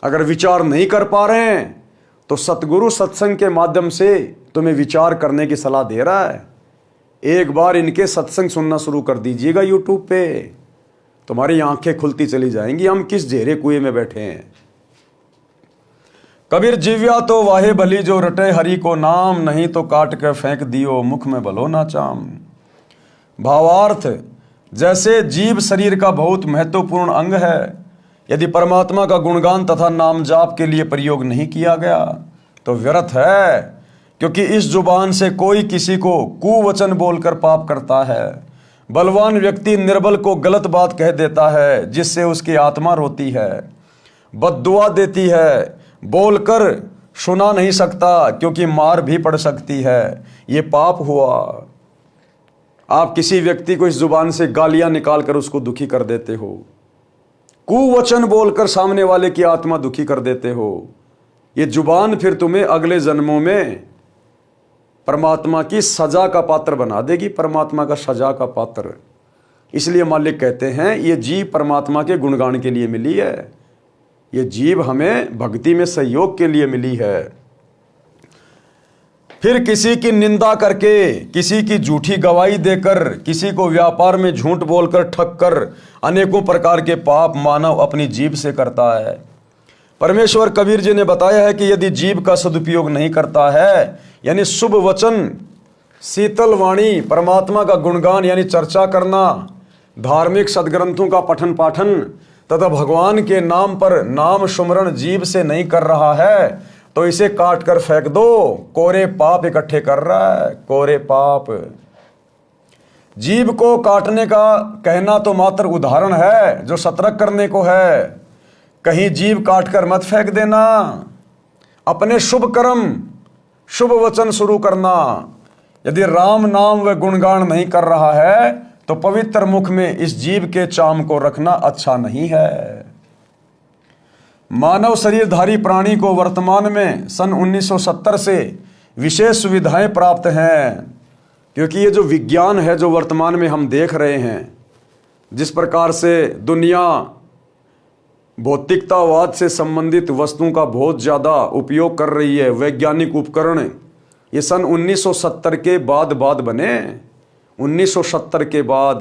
अगर विचार नहीं कर पा रहे हैं तो सतगुरु सत्संग के माध्यम से तुम्हें विचार करने की सलाह दे रहा है। एक बार इनके सत्संग सुनना शुरू कर दीजिएगा यूट्यूब पे, तुम्हारी आंखें खुलती चली जाएंगी हम किस जेरे कुएं में बैठे हैं। कबीर, जिव्या तो वाहे भली जो रटे हरि को नाम, नहीं तो काट के फेंक दियो मुख में भलो ना चाम। भावार्थ, जैसे जीव शरीर का बहुत महत्वपूर्ण अंग है, यदि परमात्मा का गुणगान तथा नाम जाप के लिए प्रयोग नहीं किया गया तो व्यर्थ है, क्योंकि इस जुबान से कोई किसी को कुवचन बोलकर पाप करता है। बलवान व्यक्ति निर्बल को गलत बात कह देता है जिससे उसकी आत्मा रोती है। बद्दुआ देती है, बोलकर सुना नहीं सकता क्योंकि मार भी पड़ सकती है। ये पाप हुआ। आप किसी व्यक्ति को इस जुबान से गालियां निकाल कर उसको दुखी कर देते हो, कुवचन बोलकर सामने वाले की आत्मा दुखी कर देते हो। ये जुबान फिर तुम्हें अगले जन्मों में परमात्मा की सजा का पात्र बना देगी, परमात्मा का सजा का पात्र। इसलिए मालिक कहते हैं ये जीव परमात्मा के गुणगान के लिए मिली है, ये जीव हमें भक्ति में सहयोग के लिए मिली है। फिर किसी की निंदा करके, किसी की झूठी गवाही देकर, किसी को व्यापार में झूठ बोलकर ठग कर अनेकों प्रकार के पाप मानव अपनी जीभ से करता है। परमेश्वर कबीर जी ने बताया है कि यदि जीभ का सदुपयोग नहीं करता है, यानी शुभ वचन, शीतल वाणी, परमात्मा का गुणगान यानी चर्चा करना, धार्मिक सदग्रंथों का पठन पाठन तथा भगवान के नाम पर नाम सुमरण जीभ से नहीं कर रहा है, तो इसे काट कर फेंक दो। कोरे पाप इकट्ठे कर रहा है, कोरे पाप। जीभ को काटने का कहना तो मात्र उदाहरण है, जो सतर्क करने को है। कहीं जीभ काटकर मत फेंक देना। अपने शुभ कर्म, शुभ वचन शुरू करना। यदि राम नाम व गुणगान नहीं कर रहा है तो पवित्र मुख में इस जीभ के चाम को रखना अच्छा नहीं है। मानव शरीरधारी प्राणी को वर्तमान में सन 1970 से विशेष सुविधाएं प्राप्त हैं, क्योंकि ये जो विज्ञान है जो वर्तमान में हम देख रहे हैं, जिस प्रकार से दुनिया भौतिकतावाद से संबंधित वस्तुओं का बहुत ज़्यादा उपयोग कर रही है, वैज्ञानिक उपकरण, ये सन 1970 के बाद बने। 1970 के बाद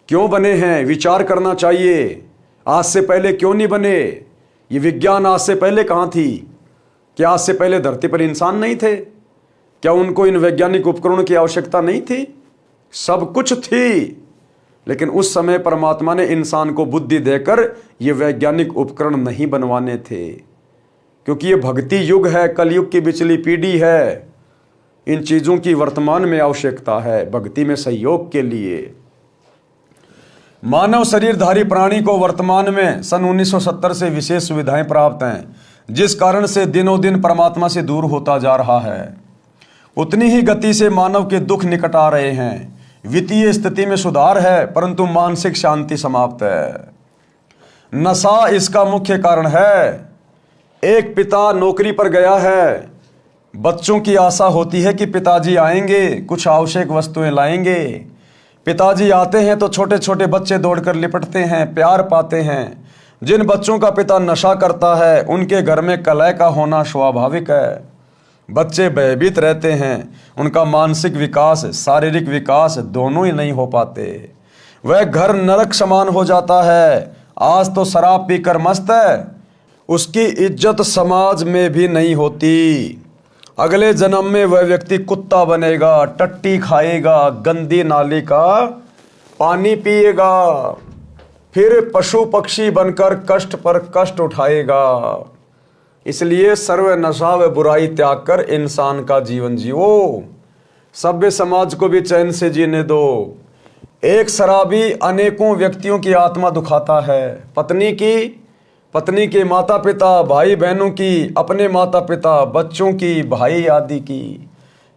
क्यों बने हैं, विचार करना चाहिए। आज से पहले क्यों नहीं बने? ये विज्ञान आज से पहले कहाँ थी? क्या आज से पहले धरती पर इंसान नहीं थे? क्या उनको इन वैज्ञानिक उपकरणों की आवश्यकता नहीं थी? सब कुछ थी, लेकिन उस समय परमात्मा ने इंसान को बुद्धि देकर ये वैज्ञानिक उपकरण नहीं बनवाने थे, क्योंकि ये भक्ति युग है, कलयुग की बिचली पीढ़ी है। इन चीज़ों की वर्तमान में आवश्यकता है भक्ति में सहयोग के लिए। मानव शरीरधारी प्राणी को वर्तमान में सन 1970 से विशेष सुविधाएं प्राप्त हैं, जिस कारण से दिनों दिन परमात्मा से दूर होता जा रहा है। उतनी ही गति से मानव के दुख निकट आ रहे हैं। वित्तीय स्थिति में सुधार है, परंतु मानसिक शांति समाप्त है। नशा इसका मुख्य कारण है। एक पिता नौकरी पर गया है, बच्चों की आशा होती है कि पिताजी आएंगे, कुछ आवश्यक वस्तुएं लाएंगे। पिताजी आते हैं तो छोटे छोटे बच्चे दौड़कर लिपटते हैं, प्यार पाते हैं। जिन बच्चों का पिता नशा करता है उनके घर में कलह का होना स्वाभाविक है। बच्चे भयभीत रहते हैं, उनका मानसिक विकास, शारीरिक विकास दोनों ही नहीं हो पाते। वह घर नरक समान हो जाता है। आज तो शराब पीकर मस्त है, उसकी इज्जत समाज में भी नहीं होती। अगले जन्म में वह व्यक्ति कुत्ता बनेगा, टट्टी खाएगा, गंदी नाली का पानी पिएगा, फिर पशु पक्षी बनकर कष्ट पर कष्ट उठाएगा। इसलिए सर्व नशा व बुराई त्याग कर इंसान का जीवन जियो। सभ्य समाज को भी चैन से जीने दो। एक शराबी अनेकों व्यक्तियों की आत्मा दुखाता है। पत्नी के माता पिता, भाई बहनों की, अपने माता पिता, बच्चों की, भाई आदि की।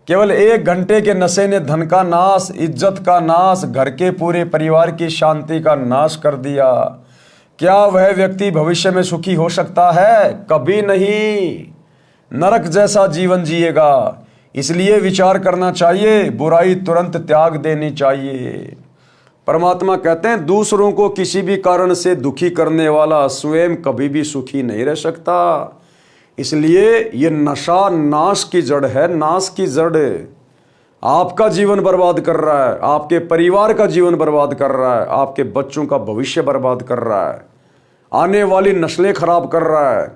केवल 1 घंटे के नशे ने धन का नाश, इज्जत का नाश, घर के पूरे परिवार की शांति का नाश कर दिया। क्या वह व्यक्ति भविष्य में सुखी हो सकता है? कभी नहीं। नरक जैसा जीवन जिएगा। इसलिए विचार करना चाहिए, बुराई तुरंत त्याग देनी चाहिए। परमात्मा कहते हैं दूसरों को किसी भी कारण से दुखी करने वाला स्वयं कभी भी सुखी नहीं रह सकता। इसलिए ये नशा नाश की जड़ है, नाश की जड़। आपका जीवन बर्बाद कर रहा है, आपके परिवार का जीवन बर्बाद कर रहा है, आपके बच्चों का भविष्य बर्बाद कर रहा है, आने वाली नस्लें खराब कर रहा है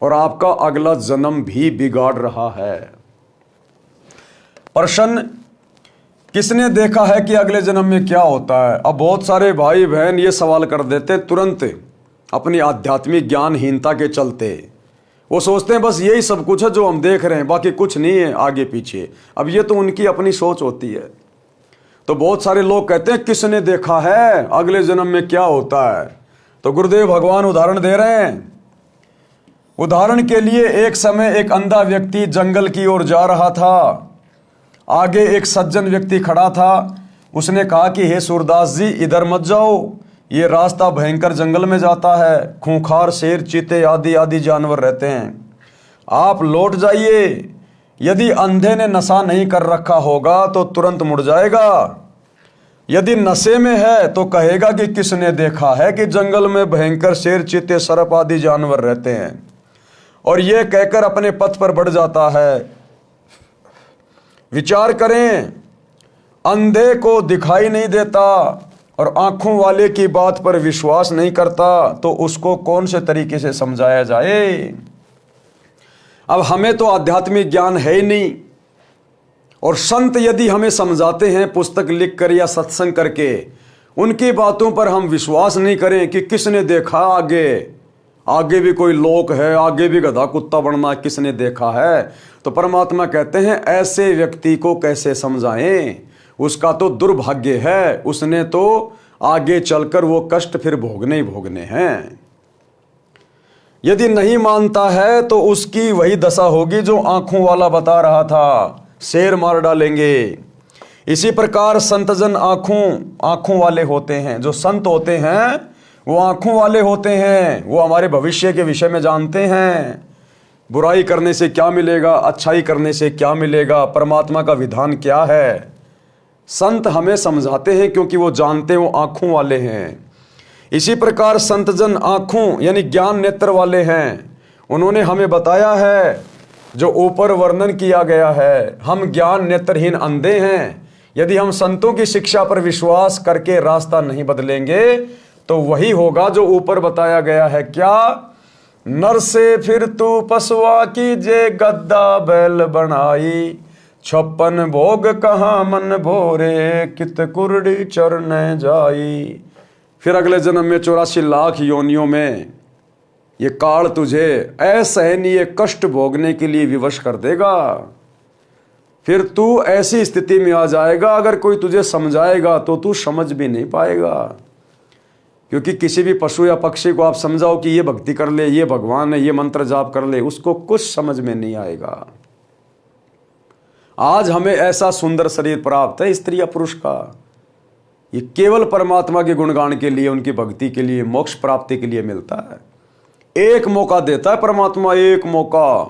और आपका अगला जन्म भी बिगाड़ रहा है। प्रश्न, किसने देखा है कि अगले जन्म में क्या होता है? अब बहुत सारे भाई बहन ये सवाल कर देते तुरंत अपनी आध्यात्मिक ज्ञानहीनता के चलते। वो सोचते हैं बस यही सब कुछ है जो हम देख रहे हैं, बाकी कुछ नहीं है आगे पीछे। अब ये तो उनकी अपनी सोच होती है। तो बहुत सारे लोग कहते हैं किसने देखा है अगले जन्म में क्या होता है? तो गुरुदेव भगवान उदाहरण दे रहे हैं। उदाहरण के लिए, एक समय एक अंधा व्यक्ति जंगल की ओर जा रहा था। आगे एक सज्जन व्यक्ति खड़ा था। उसने कहा कि हे सूरदास जी, इधर मत जाओ, ये रास्ता भयंकर जंगल में जाता है, खूंखार शेर, चीते आदि आदि जानवर रहते हैं, आप लौट जाइए। यदि अंधे ने नशा नहीं कर रखा होगा तो तुरंत मुड़ जाएगा, यदि नशे में है तो कहेगा कि किसने देखा है कि जंगल में भयंकर शेर, चीते, सर्प आदि जानवर रहते हैं, और यह कहकर अपने पथ पर बढ़ जाता है। विचार करें, अंधे को दिखाई नहीं देता और आंखों वाले की बात पर विश्वास नहीं करता, तो उसको कौन से तरीके से समझाया जाए। अब हमें तो आध्यात्मिक ज्ञान है ही नहीं, और संत यदि हमें समझाते हैं पुस्तक लिखकर या सत्संग करके, उनकी बातों पर हम विश्वास नहीं करें कि किसने देखा, आगे भी कोई लोक है, आगे भी गधा कुत्ता बनना किसने देखा है, तो परमात्मा कहते हैं ऐसे व्यक्ति को कैसे समझाएं, उसका तो दुर्भाग्य है, उसने तो आगे चलकर वो कष्ट फिर भोगने ही भोगने हैं। यदि नहीं मानता है तो उसकी वही दशा होगी जो आंखों वाला बता रहा था, शेर मार डालेंगे। इसी प्रकार संतजन आंखों वाले होते हैं। जो संत होते हैं वो आंखों वाले होते हैं, वो हमारे भविष्य के विषय में जानते हैं, बुराई करने से क्या मिलेगा, अच्छाई करने से क्या मिलेगा, परमात्मा का विधान क्या है। संत हमें समझाते हैं क्योंकि वो जानते हैं, वो आंखों वाले हैं। इसी प्रकार संतजन आंखों यानी ज्ञान नेत्र वाले हैं। उन्होंने हमें बताया है जो ऊपर वर्णन किया गया है। हम ज्ञान नेत्रहीन अंधे हैं। यदि हम संतों की शिक्षा पर विश्वास करके रास्ता नहीं बदलेंगे तो वही होगा जो ऊपर बताया गया है। क्या? नर से फिर तू पसवा कीजे, गद्दा बैल बनाई, 56 भोग कहाँ मन भोरे, कित कुरडी चरने जाई। फिर अगले जन्म में 84 लाख योनियों में ये काल तुझे असहनीय कष्ट भोगने के लिए विवश कर देगा। फिर तू ऐसी स्थिति में आ जाएगा, अगर कोई तुझे समझाएगा तो तू समझ भी नहीं पाएगा। क्योंकि किसी भी पशु या पक्षी को आप समझाओ कि ये भक्ति कर ले, ये भगवान है, ये मंत्र जाप कर ले, उसको कुछ समझ में नहीं आएगा। आज हमें ऐसा सुंदर शरीर प्राप्त है, स्त्री या पुरुष का, ये केवल परमात्मा के गुणगान के लिए, उनकी भक्ति के लिए, मोक्ष प्राप्ति के लिए मिलता है। एक मौका देता है परमात्मा, एक मौका।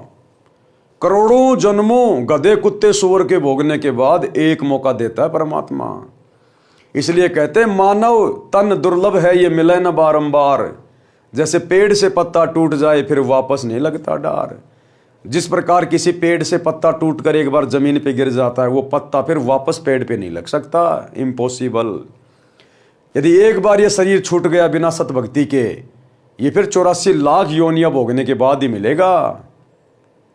करोड़ों जन्मों गधे कुत्ते सुअर के भोगने के बाद एक मौका देता है परमात्मा। इसलिए कहते हैं मानव तन दुर्लभ है, ये मिले न बारंबार। जैसे पेड़ से पत्ता टूट जाए फिर वापस नहीं लगता डार, जिस प्रकार किसी पेड़ से पत्ता टूटकर एक बार जमीन पे गिर जाता है, वो पत्ता फिर वापस पेड़ पे नहीं लग सकता, इम्पॉसिबल। यदि एक बार ये शरीर छूट गया बिना सतभक्ति के, ये फिर 84 लाख योनियां भोगने के बाद ही मिलेगा।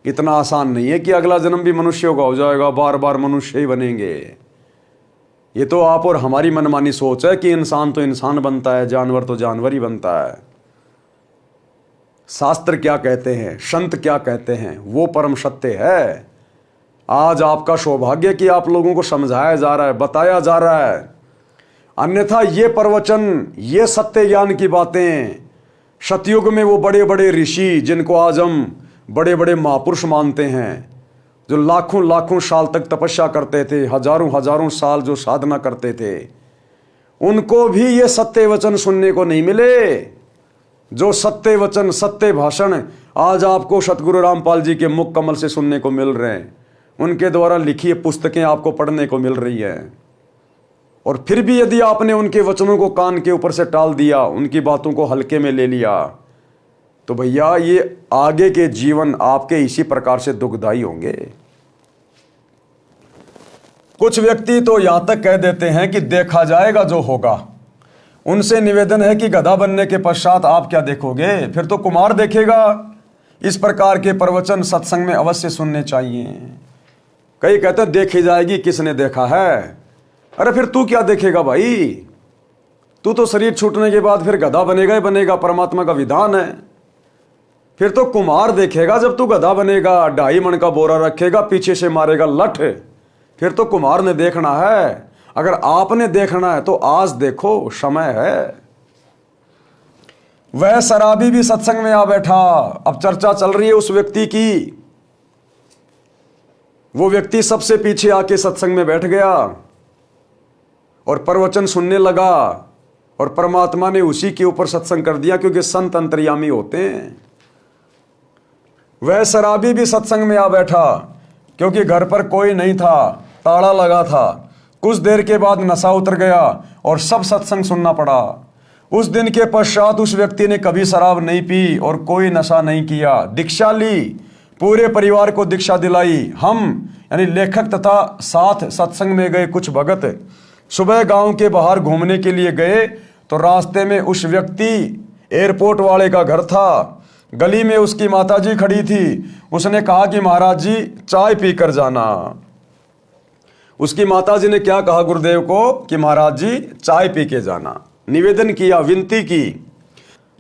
इतना आसान नहीं है कि अगला जन्म भी मनुष्यों का हो जाएगा, बार बार मनुष्य ही बनेंगे। ये तो आप और हमारी मनमानी सोच है कि इंसान तो इंसान बनता है, जानवर तो जानवर ही बनता है। शास्त्र क्या कहते हैं, संत क्या कहते हैं, वो परम सत्य है। आज आपका सौभाग्य कि आप लोगों को समझाया जा रहा है, बताया जा रहा है। अन्यथा ये प्रवचन, ये सत्य ज्ञान की बातें, सतयुग में वो बड़े बड़े ऋषि जिनको आज हम बड़े बड़े महापुरुष मानते हैं, जो लाखों लाखों साल तक तपस्या करते थे, हजारों हजारों साल जो साधना करते थे, उनको भी ये सत्य वचन सुनने को नहीं मिले। जो सत्य वचन, सत्य भाषण आज आपको सतगुरु रामपाल जी के मुख कमल से सुनने को मिल रहे हैं, उनके द्वारा लिखी पुस्तकें आपको पढ़ने को मिल रही हैं। और फिर भी यदि आपने उनके वचनों को कान के ऊपर से टाल दिया, उनकी बातों को हल्के में ले लिया, तो भैया ये आगे के जीवन आपके इसी प्रकार से दुखदाई होंगे। कुछ व्यक्ति तो यहां तक कह देते हैं कि देखा जाएगा जो होगा। उनसे निवेदन है कि गधा बनने के पश्चात आप क्या देखोगे, फिर तो कुमार देखेगा। इस प्रकार के प्रवचन सत्संग में अवश्य सुनने चाहिए। कई कहते हैं देखी जाएगी, किसने देखा है। अरे फिर तू क्या देखेगा भाई, तू तो शरीर छूटने के बाद फिर गधा बनेगा ही बनेगा, परमात्मा का विधान है। फिर तो कुमार देखेगा जब तू गधा बनेगा, 2.5 मन का बोरा रखेगा, पीछे से मारेगा लठ, फिर तो कुमार ने देखना है। अगर आपने देखना है तो आज देखो, समय है। वह शराबी भी सत्संग में आ बैठा। अब चर्चा चल रही है उस व्यक्ति की। वो व्यक्ति सबसे पीछे आके सत्संग में बैठ गया और प्रवचन सुनने लगा, और परमात्मा ने उसी के ऊपर सत्संग कर दिया, क्योंकि संत अंतर्यामी होते हैं। वह शराबी भी सत्संग में आ बैठा, क्योंकि घर पर कोई नहीं था, ताला लगा था। कुछ देर के बाद नशा उतर गया और सब सत्संग सुनना पड़ा। उस दिन के पश्चात उस व्यक्ति ने कभी शराब नहीं पी और कोई नशा नहीं किया। दीक्षा ली, पूरे परिवार को दीक्षा दिलाई। हम यानी लेखक तथा साथ सत्संग में गए कुछ भगत सुबह गांव के बाहर घूमने के लिए गए तो रास्ते में उस व्यक्ति एयरपोर्ट वाले का घर था। गली में उसकी माताजी खड़ी थी। उसने कहा कि महाराज जी चाय पीकर जाना। उसकी माताजी ने क्या कहा गुरुदेव को कि महाराज जी चाय पी के जाना। निवेदन किया, विनती की।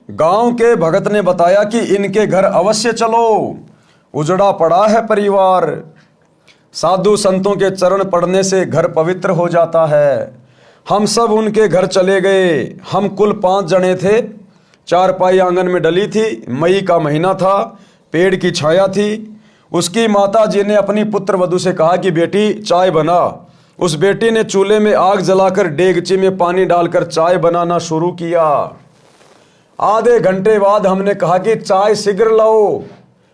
गांव के भगत ने बताया कि इनके घर अवश्य चलो, उजड़ा पड़ा है परिवार। साधु संतों के चरण पड़ने से घर पवित्र हो जाता है। हम सब उनके घर चले गए। हम कुल 5 जने थे। चारपाई आंगन में डली थी। मई का महीना था, पेड़ की छाया थी। उसकी माता जी ने अपनी पुत्र वधू से कहा कि बेटी चाय बना। उस बेटी ने चूल्हे में आग जलाकर डेगची में पानी डालकर चाय बनाना शुरू किया। आधे घंटे बाद हमने कहा कि चाय शीघ्र लाओ,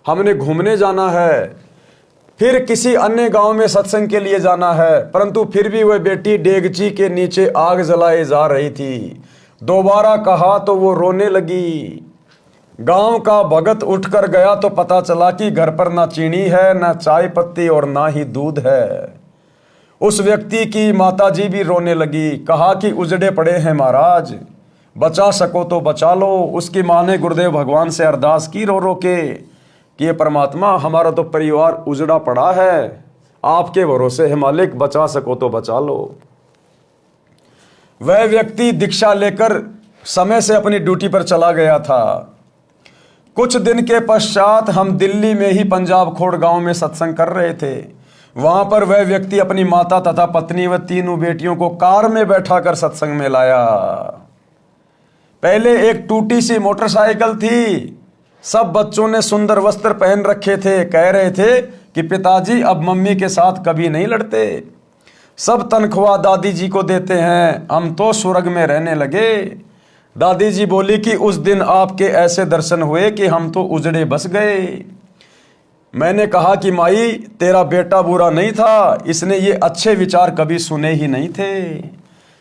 हमने घूमने जाना है, फिर किसी अन्य गांव में सत्संग के लिए जाना है। परंतु फिर भी वह बेटी डेगची के नीचे आग जलाए जा रही थी। दोबारा कहा तो वो रोने लगी। गांव का भगत उठकर गया तो पता चला कि घर पर ना चीनी है, ना चाय पत्ती और ना ही दूध है। उस व्यक्ति की माताजी भी रोने लगी। कहा कि उजड़े पड़े हैं महाराज, बचा सको तो बचा लो। उसकी माँ ने गुरुदेव भगवान से अरदास की रो रो के कि ये परमात्मा हमारा तो परिवार उजड़ा पड़ा है, आपके भरोसे है मालिक, बचा सको तो बचा लो। वह व्यक्ति दीक्षा लेकर समय से अपनी ड्यूटी पर चला गया था। कुछ दिन के पश्चात हम दिल्ली में ही पंजाब खोड़ गांव में सत्संग कर रहे थे। वहां पर वह व्यक्ति अपनी माता तथा पत्नी व 3 बेटियों को कार में बैठाकर सत्संग में लाया। पहले एक टूटी सी मोटरसाइकिल थी। सब बच्चों ने सुंदर वस्त्र पहन रखे थे। कह रहे थे कि पिताजी अब मम्मी के साथ कभी नहीं लड़ते। सब तनख्वाह दादी जी को देते हैं, हम तो स्वर्ग में रहने लगे। दादी जी बोली कि उस दिन आपके ऐसे दर्शन हुए कि हम तो उजड़े बस गए। मैंने कहा कि माई तेरा बेटा बुरा नहीं था, इसने ये अच्छे विचार कभी सुने ही नहीं थे।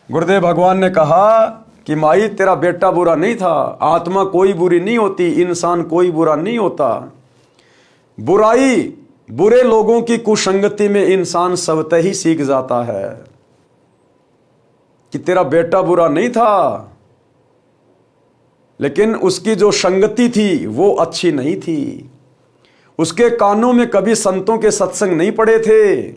गुरुदेव भगवान ने कहा कि माई तेरा बेटा बुरा नहीं था। आत्मा कोई बुरी नहीं होती, इंसान कोई बुरा नहीं होता। बुराई, बुरे लोगों की कुसंगति में इंसान स्वतः ही सीख जाता है कि तेरा बेटा बुरा नहीं था, लेकिन उसकी जो संगति थी वो अच्छी नहीं थी। उसके कानों में कभी संतों के सत्संग नहीं पड़े थे,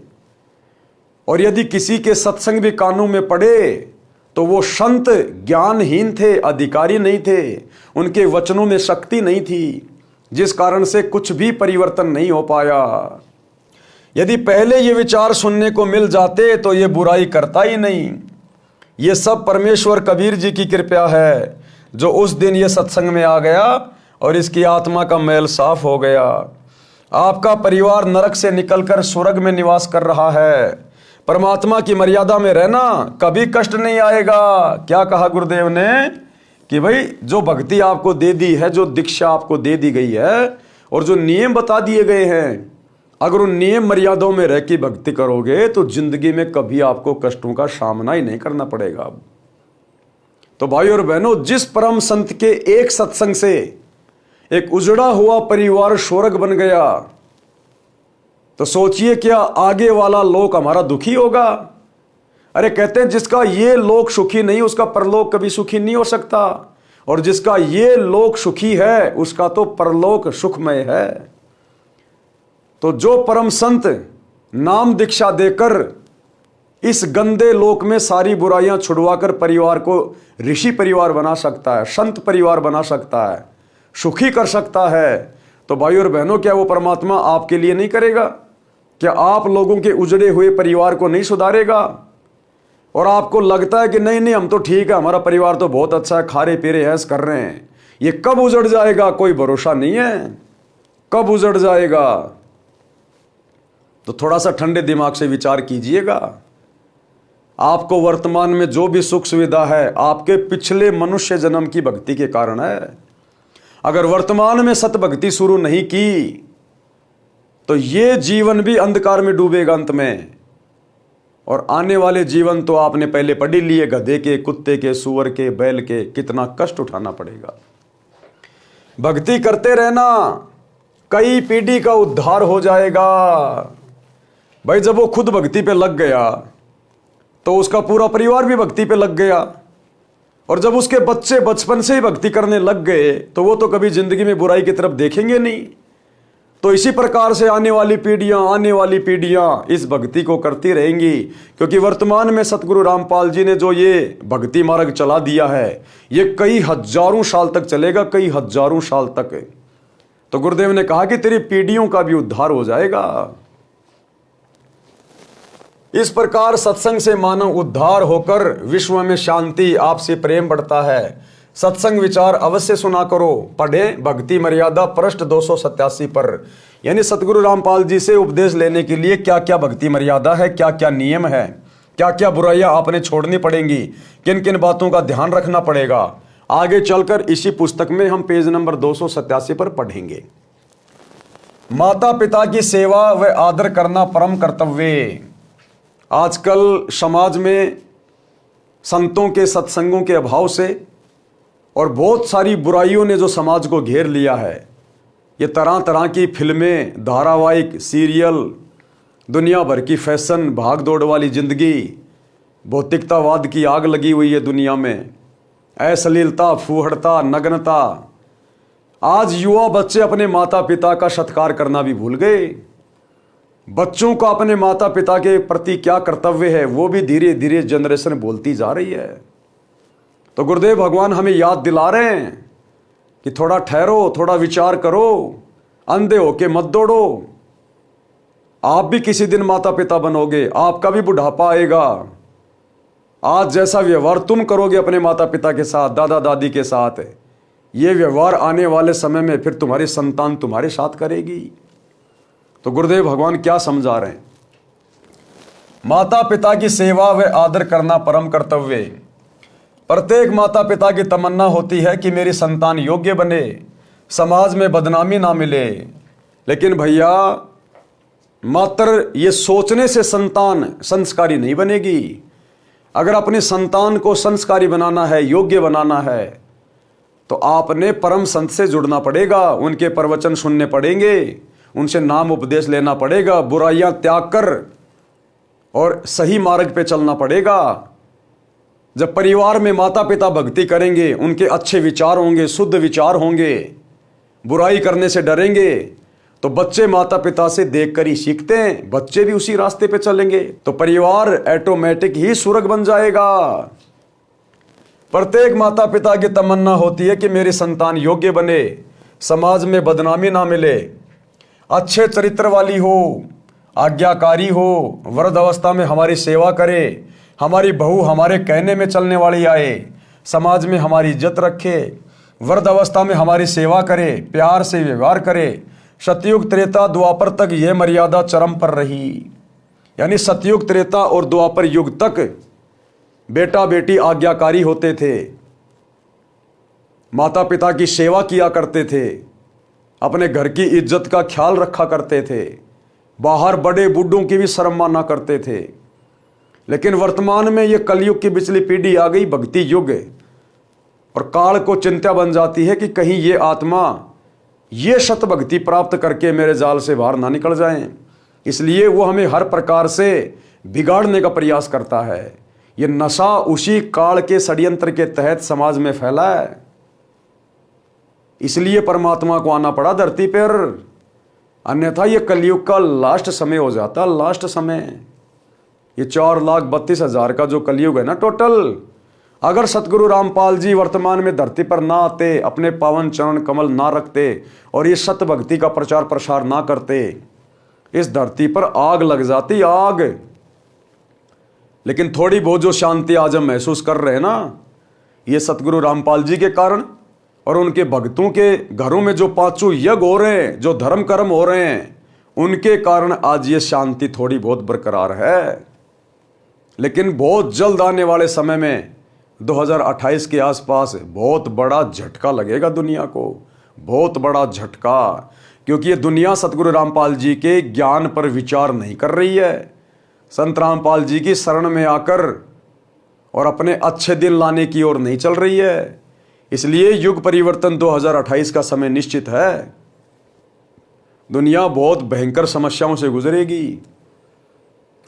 और यदि किसी के सत्संग भी कानों में पड़े तो वो संत ज्ञानहीन थे, अधिकारी नहीं थे, उनके वचनों में शक्ति नहीं थी, जिस कारण से कुछ भी परिवर्तन नहीं हो पाया। यदि पहले ये विचार सुनने को मिल जाते तो ये बुराई करता ही नहीं। ये सब परमेश्वर कबीर जी की कृपा है, जो उस दिन ये सत्संग में आ गया और इसकी आत्मा का मैल साफ हो गया। आपका परिवार नरक से निकलकर स्वर्ग में निवास कर रहा है। परमात्मा की मर्यादा में रहना, कभी कष्ट नहीं आएगा। क्या कहा गुरुदेव ने कि भाई जो भक्ति आपको दे दी है, जो दीक्षा आपको दे दी गई है और जो नियम बता दिए गए हैं, अगर उन नियम मर्यादाओं में रह के भक्ति करोगे तो जिंदगी में कभी आपको कष्टों का सामना ही नहीं करना पड़ेगा। तो भाई और बहनों, जिस परम संत के एक सत्संग से एक उजड़ा हुआ परिवार स्वर्ग बन गया, तो सोचिए क्या आगे वाला लोक हमारा दुखी होगा। अरे कहते हैं जिसका ये लोक सुखी नहीं उसका परलोक कभी सुखी नहीं हो सकता, और जिसका ये लोक सुखी है उसका तो परलोक सुखमय है। तो जो परम संत नाम दीक्षा देकर इस गंदे लोक में सारी बुराइयां छुड़वाकर परिवार को ऋषि परिवार बना सकता है, संत परिवार बना सकता है, सुखी कर सकता है, तो भाई और बहनों क्या वो परमात्मा आपके लिए नहीं करेगा? क्या आप लोगों के उजड़े हुए परिवार को नहीं सुधारेगा? और आपको लगता है कि नहीं नहीं हम तो ठीक है, हमारा परिवार तो बहुत अच्छा है, खारे पीरे ऐश कर रहे हैं, ये कब उजड़ जाएगा कोई भरोसा नहीं है, कब उजड़ जाएगा। तो थोड़ा सा ठंडे दिमाग से विचार कीजिएगा। आपको वर्तमान में जो भी सुख सुविधा है आपके पिछले मनुष्य जन्म की भक्ति के कारण है। अगर वर्तमान में सत भक्ति शुरू नहीं की तो ये जीवन भी अंधकार में डूबेगा अंत में, और आने वाले जीवन तो आपने पहले पढ़ ही लिए, गधे के, कुत्ते के, सुअर के, बैल के, कितना कष्ट उठाना पड़ेगा। भक्ति करते रहना, कई पीढ़ी का उद्धार हो जाएगा। भाई जब वो खुद भक्ति पे लग गया तो उसका पूरा परिवार भी भक्ति पे लग गया, और जब उसके बच्चे बचपन से ही भक्ति करने लग गए तो वो तो कभी जिंदगी में बुराई की तरफ देखेंगे नहीं। तो इसी प्रकार से आने वाली पीढ़ियां इस भक्ति को करती रहेंगी, क्योंकि वर्तमान में सतगुरु रामपाल जी ने जो ये भक्ति मार्ग चला दिया है ये कई हजारों साल तक चलेगा, कई हजारों साल तक। तो गुरुदेव ने कहा कि तेरी पीढ़ियों का भी उद्धार हो जाएगा। इस प्रकार सत्संग से मानव उद्धार होकर विश्व में शांति, आपसे प्रेम बढ़ता है। सत्संग विचार अवश्य सुना करो, पढ़े भक्ति मर्यादा पृष्ठ 287 पर। यानी सतगुरु रामपाल जी से उपदेश लेने के लिए क्या क्या भक्ति मर्यादा है, क्या क्या नियम है, क्या क्या बुराइयां आपने छोड़नी पड़ेंगी, किन किन बातों का ध्यान रखना पड़ेगा, आगे चलकर इसी पुस्तक में हम पेज नंबर 287 पर पढ़ेंगे। माता पिता की सेवा व आदर करना परम कर्तव्य। आजकल समाज में संतों के सत्संगों के अभाव से और बहुत सारी बुराइयों ने जो समाज को घेर लिया है, ये तरह तरह की फिल्में, धारावाहिक, सीरियल, दुनिया भर की फैशन, भाग दौड़ वाली जिंदगी, भौतिकतावाद की आग लगी हुई है दुनिया में, अश्लीलता, फूहड़ता, नग्नता। आज युवा बच्चे अपने माता पिता का सत्कार करना भी भूल गए। बच्चों का अपने माता पिता के प्रति क्या कर्तव्य है वो भी धीरे धीरे जनरेशन बोलती जा रही है। तो गुरुदेव भगवान हमें याद दिला रहे हैं कि थोड़ा ठहरो, थोड़ा विचार करो, अंधे होके मत दौड़ो। आप भी किसी दिन माता पिता बनोगे, आपका भी बुढ़ापा आएगा। आज जैसा व्यवहार तुम करोगे अपने माता पिता के साथ, दादा दादी के साथ, ये व्यवहार आने वाले समय में फिर तुम्हारी संतान तुम्हारे साथ करेगी। तो गुरुदेव भगवान क्या समझा रहे हैं? माता पिता की सेवा व आदर करना परम कर्तव्य। प्रत्येक माता पिता की तमन्ना होती है कि मेरी संतान योग्य बने, समाज में बदनामी ना मिले। लेकिन भैया मात्र ये सोचने से संतान संस्कारी नहीं बनेगी। अगर अपनी संतान को संस्कारी बनाना है, योग्य बनाना है, तो आपने परम संत से जुड़ना पड़ेगा, उनके प्रवचन सुनने पड़ेंगे, उनसे नाम उपदेश लेना पड़ेगा, बुराइयां त्याग कर और सही मार्ग पे चलना पड़ेगा। जब परिवार में माता पिता भक्ति करेंगे, उनके अच्छे विचार होंगे, शुद्ध विचार होंगे, बुराई करने से डरेंगे, तो बच्चे माता पिता से देखकर ही सीखते हैं, बच्चे भी उसी रास्ते पे चलेंगे, तो परिवार ऑटोमेटिक ही स्वर्ग बन जाएगा। प्रत्येक माता पिता की तमन्ना होती है कि मेरी संतान योग्य बने, समाज में बदनामी ना मिले, अच्छे चरित्र वाली हो, आज्ञाकारी हो, वृद्ध अवस्था में हमारी सेवा करे, हमारी बहू हमारे कहने में चलने वाली आए, समाज में हमारी इज्जत रखे, वृद्ध अवस्था में हमारी सेवा करे, प्यार से व्यवहार करे। सतयुग त्रेता द्वापर तक यह मर्यादा चरम पर रही। यानी सतयुग त्रेता और द्वापर युग तक बेटा बेटी आज्ञाकारी होते थे, माता पिता की सेवा किया करते थे, अपने घर की इज्जत का ख्याल रखा करते थे, बाहर बड़े बूढ़ों की भी शर्म माना करते थे। लेकिन वर्तमान में ये कलयुग की पिछली पीढ़ी आ गई, भक्ति युग, और काल को चिंता बन जाती है कि कहीं ये आत्मा ये सत भक्ति प्राप्त करके मेरे जाल से बाहर ना निकल जाएं। इसलिए वो हमें हर प्रकार से बिगाड़ने का प्रयास करता है। ये नशा उसी काल के षड्यंत्र के तहत समाज में फैला है। इसलिए परमात्मा को आना पड़ा धरती पर, अन्यथा ये कलयुग का लास्ट समय हो जाता, लास्ट समय। ये 4,32,000 का जो कलयुग है ना टोटल, अगर सतगुरु रामपाल जी वर्तमान में धरती पर ना आते, अपने पावन चरण कमल ना रखते और ये सत भक्ति का प्रचार प्रसार ना करते, इस धरती पर आग लग जाती, आग। लेकिन थोड़ी बहुत जो शांति आज हम महसूस कर रहे हैं ना, ये सतगुरु रामपाल जी के कारण और उनके भक्तों के घरों में जो पांचों यज्ञ हो रहे हैं, जो धर्म कर्म हो रहे हैं, उनके कारण आज ये शांति थोड़ी बहुत बरकरार है। लेकिन बहुत जल्द आने वाले समय में 2028 के आसपास बहुत बड़ा झटका लगेगा दुनिया को, बहुत बड़ा झटका, क्योंकि ये दुनिया सतगुरु रामपाल जी के ज्ञान पर विचार नहीं कर रही है, संत रामपाल जी की शरण में आकर और अपने अच्छे दिन लाने की ओर नहीं चल रही है। इसलिए युग परिवर्तन 2028 का समय निश्चित है। दुनिया बहुत भयंकर समस्याओं से गुजरेगी।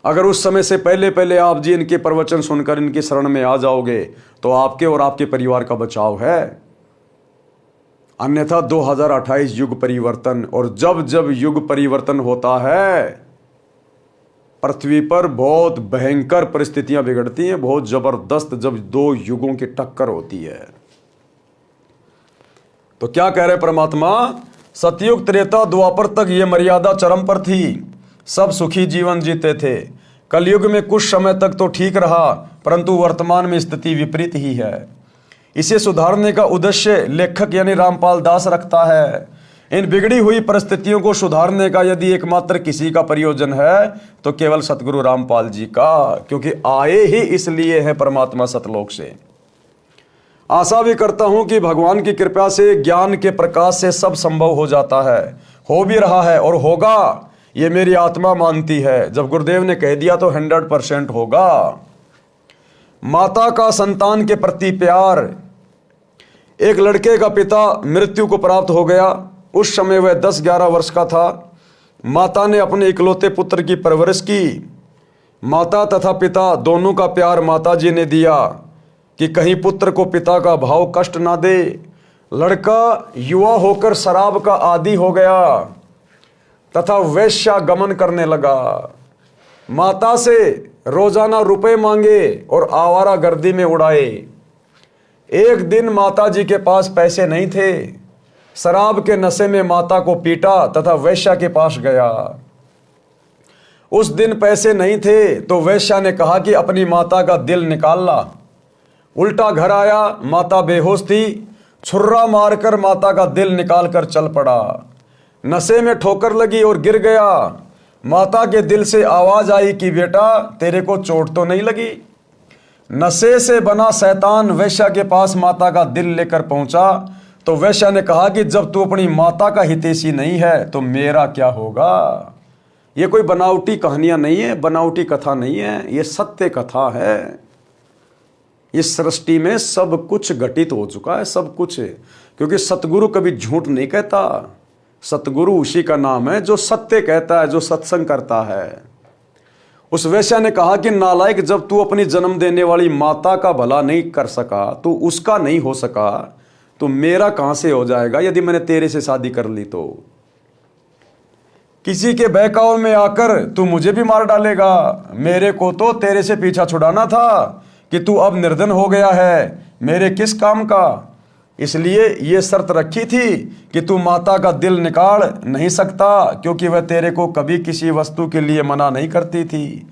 अगर उस समय से पहले पहले आप जी इनके प्रवचन सुनकर इनकी शरण में आ जाओगे तो आपके और आपके परिवार का बचाव है। अन्यथा 2028 युग परिवर्तन, और जब जब युग परिवर्तन होता है पृथ्वी पर बहुत भयंकर परिस्थितियां बिगड़ती हैं, बहुत जबरदस्त, जब दो युगों की टक्कर होती है। तो क्या कह रहे परमात्मा, सतयुग त्रेता द्वापर तक ये मर्यादा चरम पर थी, सब सुखी जीवन जीते थे। कलयुग में कुछ समय तक तो ठीक रहा, परंतु वर्तमान में स्थिति विपरीत ही है। इसे सुधारने का उद्देश्य लेखक यानी रामपाल दास रखता है। इन बिगड़ी हुई परिस्थितियों को सुधारने का यदि एकमात्र किसी का प्रयोजन है तो केवल सतगुरु रामपाल जी का, क्योंकि आए ही इसलिए है परमात्मा सतलोक से। आशा भी करता हूं कि भगवान की कृपा से, ज्ञान के प्रकाश से सब संभव हो जाता है, हो भी रहा है और होगा, ये मेरी आत्मा मानती है। जब गुरुदेव ने कह दिया तो 100% होगा। माता का संतान के प्रति प्यार। एक लड़के का पिता मृत्यु को प्राप्त हो गया। उस समय वह 10-11 वर्ष का था। माता ने अपने इकलौते पुत्र की परवरिश की। माता तथा पिता दोनों का प्यार माता जी ने दिया कि कहीं पुत्र को पिता का भाव कष्ट ना दे। लड़का युवा होकर शराब का आदी हो गया तथा वेश्यागमन करने लगा। माता से रोजाना रुपए मांगे और आवारागर्दी में उड़ाए। एक दिन माता जी के पास पैसे नहीं थे। शराब के नशे में माता को पीटा तथा वेश्या के पास गया। उस दिन पैसे नहीं थे तो वेश्या ने कहा कि अपनी माता का दिल निकाल ला। उल्टा घर आया, माता बेहोश थी। छुर्रा मारकर माता का दिल निकाल कर चल पड़ा। नशे में ठोकर लगी और गिर गया। माता के दिल से आवाज आई कि बेटा तेरे को चोट तो नहीं लगी। नशे से बना शैतान वेश्या के पास माता का दिल लेकर पहुंचा तो वेश्या ने कहा कि जब तू अपनी माता का हितैषी नहीं है तो मेरा क्या होगा। ये कोई बनावटी कहानियां नहीं है, बनावटी कथा नहीं है, ये सत्य कथा है। इस सृष्टि में सब कुछ घटित हो चुका है, सब कुछ है, क्योंकि सतगुरु कभी झूठ नहीं कहता। सतगुरु उसी का नाम है जो सत्य कहता है, जो सत्संग करता है। उस वेश्या ने कहा कि नालायक, जब तू अपनी जन्म देने वाली माता का भला नहीं कर सका, तू उसका नहीं हो सका, तो मेरा कहां से हो जाएगा यदि मैंने तेरे से शादी कर ली तो। किसी के बहकावे में आकर तू मुझे भी मार डालेगा। मेरे को तो तेरे से पीछा छुड़ाना था कि तू अब निर्धन हो गया है, मेरे किस काम का। इसलिए ये शर्त रखी थी कि तू माता का दिल निकाल नहीं सकता, क्योंकि वह तेरे को कभी किसी वस्तु के लिए मना नहीं करती थी।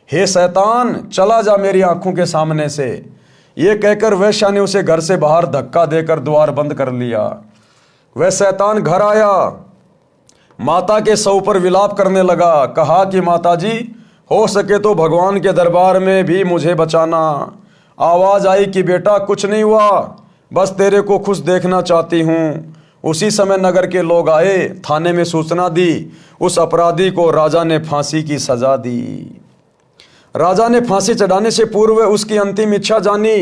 हे शैतान, चला जा मेरी आंखों के सामने से। ये कहकर वेश्या ने उसे घर से बाहर धक्का देकर द्वार बंद कर लिया। वह शैतान घर आया, माता के सौ पर विलाप करने लगा। कहा कि माता जी, हो सके तो भगवान के दरबार में भी मुझे बचाना। आवाज आई कि बेटा कुछ नहीं हुआ, बस तेरे को खुश देखना चाहती हूँ। उसी समय नगर के लोग आए, थाने में सूचना दी। उस अपराधी को राजा ने फांसी की सजा दी। राजा ने फांसी चढ़ाने से पूर्व उसकी अंतिम इच्छा जानी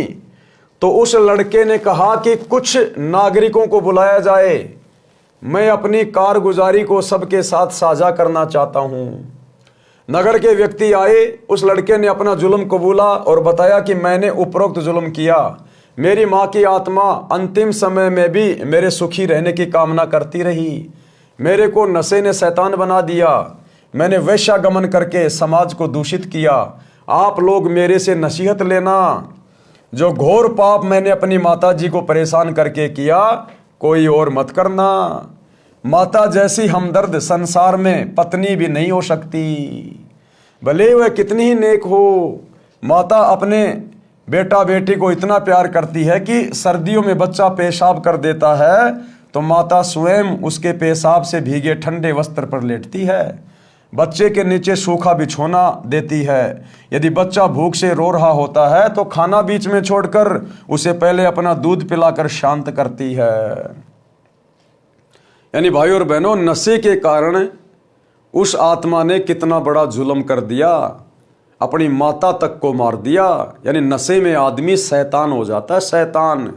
तो उस लड़के ने कहा कि कुछ नागरिकों को बुलाया जाए, मैं अपनी कारगुजारी को सबके साथ साझा करना चाहता हूँ। नगर के व्यक्ति आए। उस लड़के ने अपना जुल्म कबूला और बताया कि मैंने उपरोक्त जुल्म किया। मेरी माँ की आत्मा अंतिम समय में भी मेरे सुखी रहने की कामना करती रही। मेरे को नशे ने शैतान बना दिया। मैंने वेश्यागमन करके समाज को दूषित किया। आप लोग मेरे से नसीहत लेना। जो घोर पाप मैंने अपनी माता जी को परेशान करके किया, कोई और मत करना। माता जैसी हमदर्द संसार में पत्नी भी नहीं हो सकती, भले वह कितनी ही नेक हो। माता अपने बेटा बेटी को इतना प्यार करती है कि सर्दियों में बच्चा पेशाब कर देता है तो माता स्वयं उसके पेशाब से भीगे ठंडे वस्त्र पर लेटती है, बच्चे के नीचे सूखा बिछोना देती है। यदि बच्चा भूख से रो रहा होता है तो खाना बीच में छोड़कर उसे पहले अपना दूध पिलाकर शांत करती है। यानी भाई और बहनों, नशे के कारण उस आत्मा ने कितना बड़ा जुल्म कर दिया, अपनी माता तक को मार दिया। यानी नशे में आदमी शैतान हो जाता है, शैतान।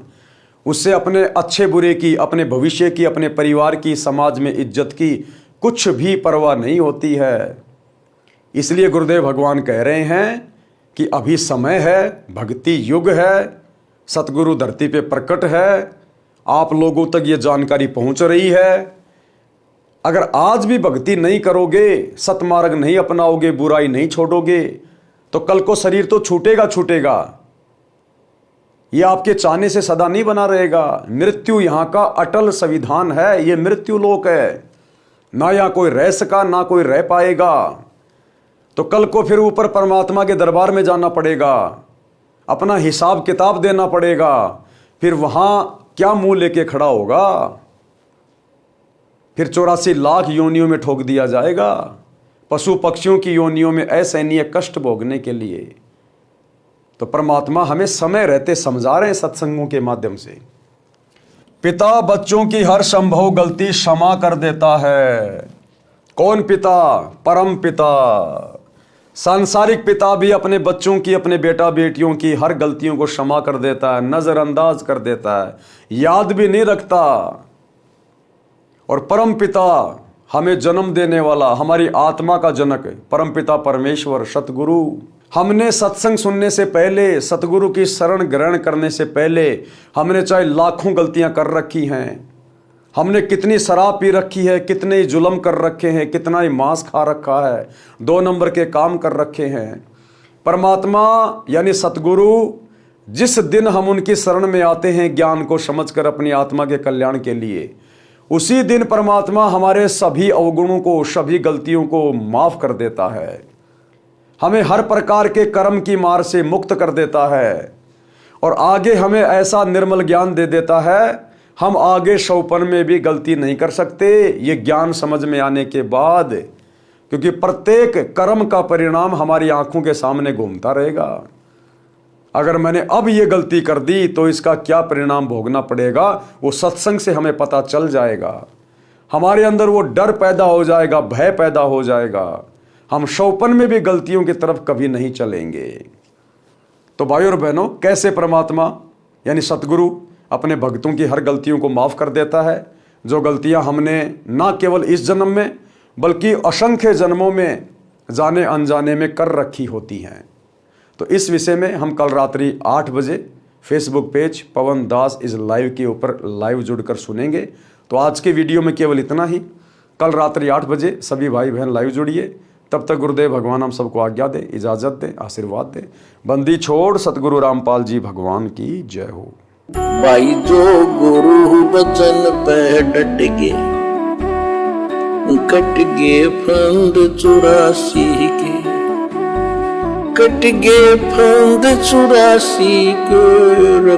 उससे अपने अच्छे बुरे की, अपने भविष्य की, अपने परिवार की, समाज में इज्जत की कुछ भी परवाह नहीं होती है। इसलिए गुरुदेव भगवान कह रहे हैं कि अभी समय है, भक्ति युग है, सतगुरु धरती पे प्रकट है, आप लोगों तक ये जानकारी पहुंच रही है। अगर आज भी भक्ति नहीं करोगे, सतमार्ग नहीं अपनाओगे, बुराई नहीं छोड़ोगे, तो कल को शरीर तो छूटेगा छूटेगा। ये आपके चाहने से सदा नहीं बना रहेगा। मृत्यु यहाँ का अटल संविधान है, ये मृत्यु लोक है। ना यहाँ कोई रह सका, ना कोई रह पाएगा। तो कल को फिर ऊपर परमात्मा के दरबार में जाना पड़ेगा, अपना हिसाब किताब देना पड़ेगा। फिर वहां क्या मुंह लेके खड़ा होगा? फिर 84 लाख योनियों में ठोक दिया जाएगा, पशु पक्षियों की योनियों में असहनीय कष्ट भोगने के लिए। तो परमात्मा हमें समय रहते समझा रहे हैं सत्संगों के माध्यम से। पिता बच्चों की हर संभव गलती क्षमा कर देता है। कौन पिता? परम पिता। सांसारिक पिता भी अपने बच्चों की, अपने बेटा बेटियों की हर गलतियों को क्षमा कर देता है, नजरअंदाज कर देता है, याद भी नहीं रखता। और परम पिता, हमें जन्म देने वाला, हमारी आत्मा का जनक परम पिता परमेश्वर सतगुरु, हमने सत्संग सुनने से पहले, सतगुरु की शरण ग्रहण करने से पहले हमने चाहे लाखों गलतियां कर रखी हैं, हमने कितनी शराब पी रखी है, कितने जुल्म कर रखे हैं, कितना ही मांस खा रखा है, 2 नंबर के काम कर रखे हैं। परमात्मा यानी सतगुरु, जिस दिन हम उनकी शरण में आते हैं ज्ञान को समझकर अपनी आत्मा के कल्याण के लिए, उसी दिन परमात्मा हमारे सभी अवगुणों को, सभी गलतियों को माफ कर देता है, हमें हर प्रकार के कर्म की मार से मुक्त कर देता है और आगे हमें ऐसा निर्मल ज्ञान दे देता है, हम आगे शौपन में भी गलती नहीं कर सकते ये ज्ञान समझ में आने के बाद। क्योंकि प्रत्येक कर्म का परिणाम हमारी आंखों के सामने घूमता रहेगा। अगर मैंने अब ये गलती कर दी तो इसका क्या परिणाम भोगना पड़ेगा, वो सत्संग से हमें पता चल जाएगा। हमारे अंदर वो डर पैदा हो जाएगा, भय पैदा हो जाएगा। हम शौपन में भी गलतियों की तरफ कभी नहीं चलेंगे। तो भाई और बहनों, कैसे परमात्मा यानी सतगुरु अपने भक्तों की हर गलतियों को माफ कर देता है, जो गलतियां हमने ना केवल इस जन्म में बल्कि असंख्य जन्मों में जाने अनजाने में कर रखी होती हैं। तो इस विषय में हम कल रात्रि 8 बजे Facebook page Pawan Das is live के ऊपर लाइव जुड़कर सुनेंगे। तो आज के वीडियो में केवल इतना ही। कल रात्रि 8 बजे सभी भाई बहन लाइव जुड़िए। तब तक गुरुदेव भगवान हम सबको आज्ञा दे, इजाजत दे, आशीर्वाद दे। बंदी छोड़ सतगुरु रामपाल जी भगवान की जय हो। भाई जो गुरु बचन पे डट गए, कट गए फंद 84 के, कट गए फंद 84 के,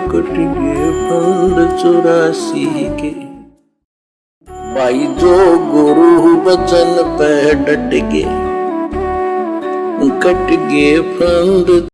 कट गए फंद 84 के। भाई जो गुरु बचन पे डट गए, कट गए फंद